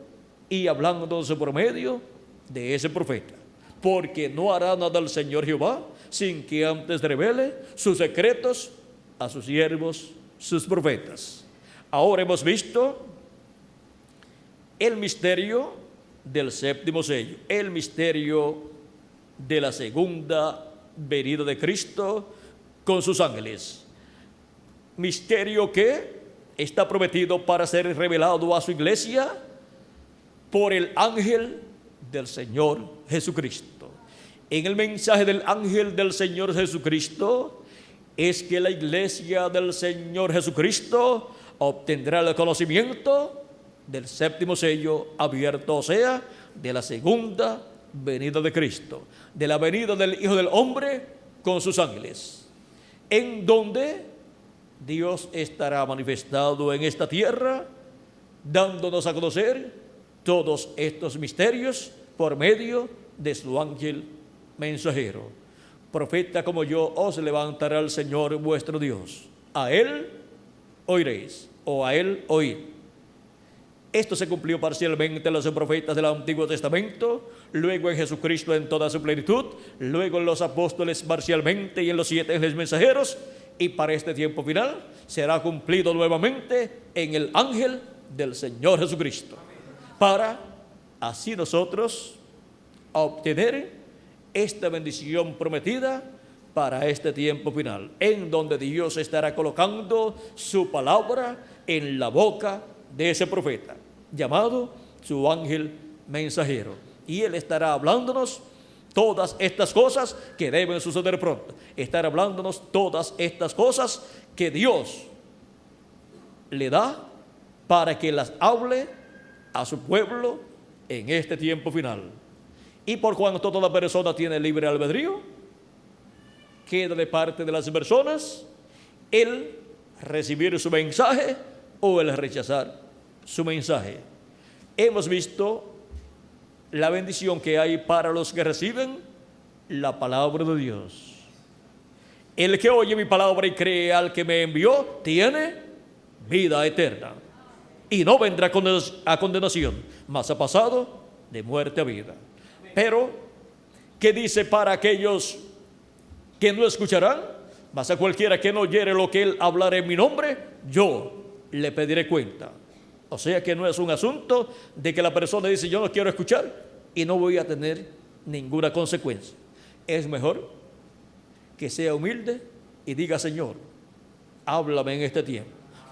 Speaker 1: y hablándose por medio de ese profeta. Porque no hará nada el Señor Jehová sin que antes revele sus secretos a sus siervos, sus profetas. Ahora hemos visto el misterio del séptimo sello, el misterio de la segunda venida de Cristo con sus ángeles. Misterio que está prometido para ser revelado a su iglesia por el ángel del Señor Jesucristo. En el mensaje del ángel del Señor Jesucristo es que la iglesia del Señor Jesucristo obtendrá el conocimiento del séptimo sello abierto, o sea, de la segunda venida de Cristo, de la venida del Hijo del Hombre con sus ángeles, en donde Dios estará manifestado en esta tierra, dándonos a conocer todos estos misterios por medio de su ángel mensajero. Profeta como yo os levantará el Señor vuestro Dios. A Él oiréis, o a Él oíd. Esto se cumplió parcialmente en los profetas del Antiguo Testamento, luego en Jesucristo en toda su plenitud, luego en los apóstoles parcialmente y en los 7 ángeles mensajeros, y para este tiempo final será cumplido nuevamente en el ángel del Señor Jesucristo, para así nosotros obtener esta bendición prometida para este tiempo final, en donde Dios estará colocando su palabra en la boca de ese profeta, llamado su ángel mensajero. Y Él estará hablándonos todas estas cosas que deben suceder pronto. Estará hablándonos todas estas cosas que Dios le da para que las hable a su pueblo en este tiempo final. Y por cuanto toda persona tiene libre albedrío, queda de parte de las personas el recibir su mensaje o el rechazar su mensaje. Hemos visto la bendición que hay para los que reciben la palabra de Dios. El que oye mi palabra y cree al que me envió tiene vida eterna y no vendrá a condenación, mas ha pasado de muerte a vida. Pero, ¿qué dice para aquellos que no escucharán? Mas a cualquiera que no oyere lo que él hablará en mi nombre, yo le pediré cuenta. O sea que no es un asunto de que la persona dice yo no quiero escuchar y no voy a tener ninguna consecuencia. Es mejor que sea humilde y diga: Señor, háblame en este tiempo.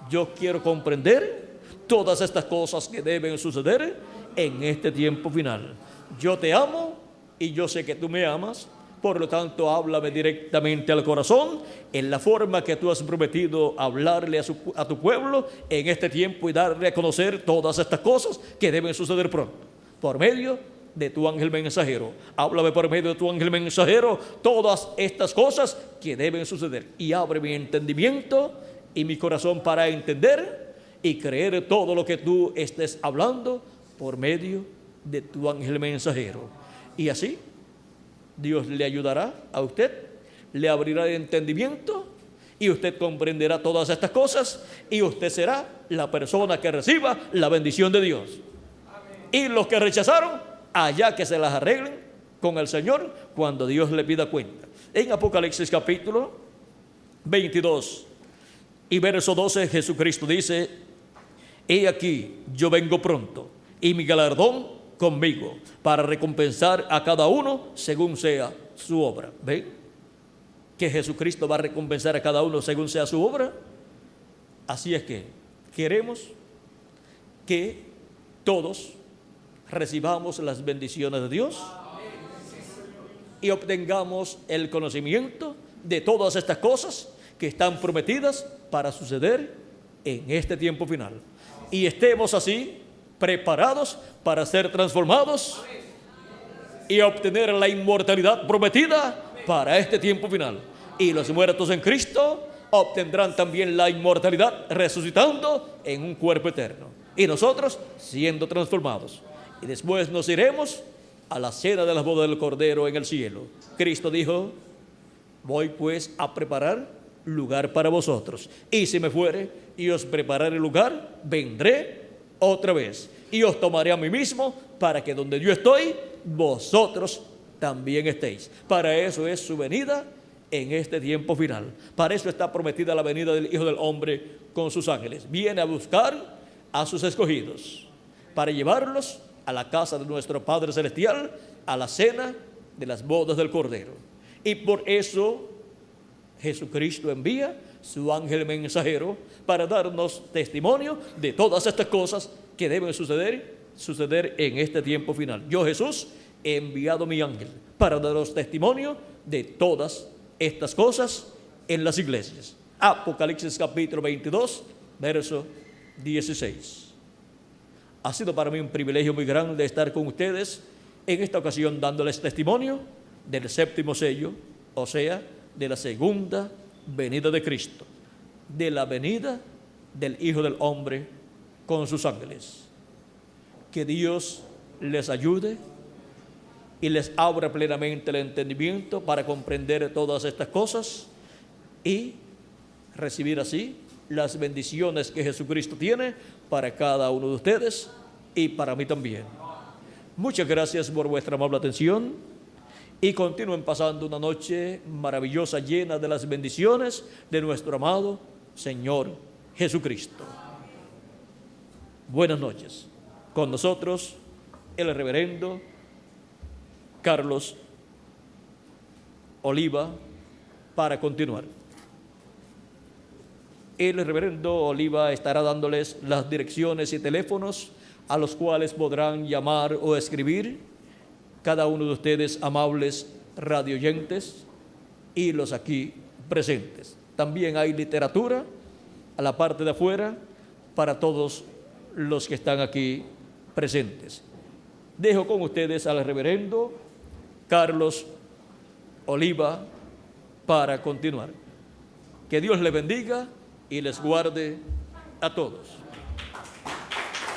Speaker 1: Yo quiero comprender todas estas cosas que deben suceder en este tiempo final. Yo te amo y yo sé que tú me amas. Por lo tanto, háblame directamente al corazón en la forma que tú has prometido hablarle a tu pueblo en este tiempo y darle a conocer todas estas cosas que deben suceder pronto, por medio de tu ángel mensajero. Háblame por medio de tu ángel mensajero todas estas cosas que deben suceder y abre mi entendimiento y mi corazón para entender y creer todo lo que tú estés hablando por medio de tu ángel mensajero. Y así Dios le ayudará a usted, le abrirá el entendimiento y usted comprenderá todas estas cosas y usted será la persona que reciba la bendición de Dios. Amén. Y los que rechazaron, allá que se las arreglen con el Señor cuando Dios le pida cuenta. En Apocalipsis capítulo 22 y verso 12, Jesucristo dice: he aquí, yo vengo pronto y mi galardón conmigo para recompensar a cada uno según sea su obra. ¿Ven? Que Jesucristo va a recompensar a cada uno según sea su obra. Así es que queremos que todos recibamos las bendiciones de Dios y obtengamos el conocimiento de todas estas cosas que están prometidas para suceder en este tiempo final. Y estemos así preparados para ser transformados y obtener la inmortalidad prometida para este tiempo final. Y los muertos en Cristo obtendrán también la inmortalidad resucitando en un cuerpo eterno. Y nosotros siendo transformados. Y después nos iremos a la cena de las bodas del Cordero en el cielo. Cristo dijo: voy pues a preparar lugar para vosotros. Y si me fuere y os prepararé lugar, vendré otra vez y os tomaré a mí mismo, para que donde yo estoy, vosotros también estéis. Para eso es su venida en este tiempo final. Para eso está prometida la venida del Hijo del Hombre con sus ángeles. Viene a buscar a sus escogidos para llevarlos a la casa de nuestro Padre Celestial, a la cena de las bodas del Cordero. Y por eso Jesucristo envía su ángel mensajero para darnos testimonio de todas estas cosas que deben suceder en este tiempo final. Yo, Jesús, he enviado mi ángel para daros testimonio de todas estas cosas en las iglesias. Apocalipsis capítulo 22, verso 16. Ha sido para mí un privilegio muy grande estar con ustedes en esta ocasión dándoles testimonio del séptimo sello, o sea, de la segunda venida de Cristo, de la venida del Hijo del Hombre con sus ángeles. Que Dios les ayude y les abra plenamente el entendimiento para comprender todas estas cosas y recibir así las bendiciones que Jesucristo tiene para cada uno de ustedes y para mí también. Muchas gracias por vuestra amable atención y continúen pasando una noche maravillosa llena de las bendiciones de nuestro amado Señor Jesucristo. Buenas noches. Con nosotros el reverendo Carlos Oliva para continuar. El reverendo Oliva estará dándoles las direcciones y teléfonos a los cuales podrán llamar o escribir cada uno de ustedes, amables radioyentes y los aquí presentes. También hay literatura a la parte de afuera para todos los que están aquí presentes. Dejo con ustedes al reverendo Carlos Oliva para continuar. Que Dios les bendiga y les guarde a todos.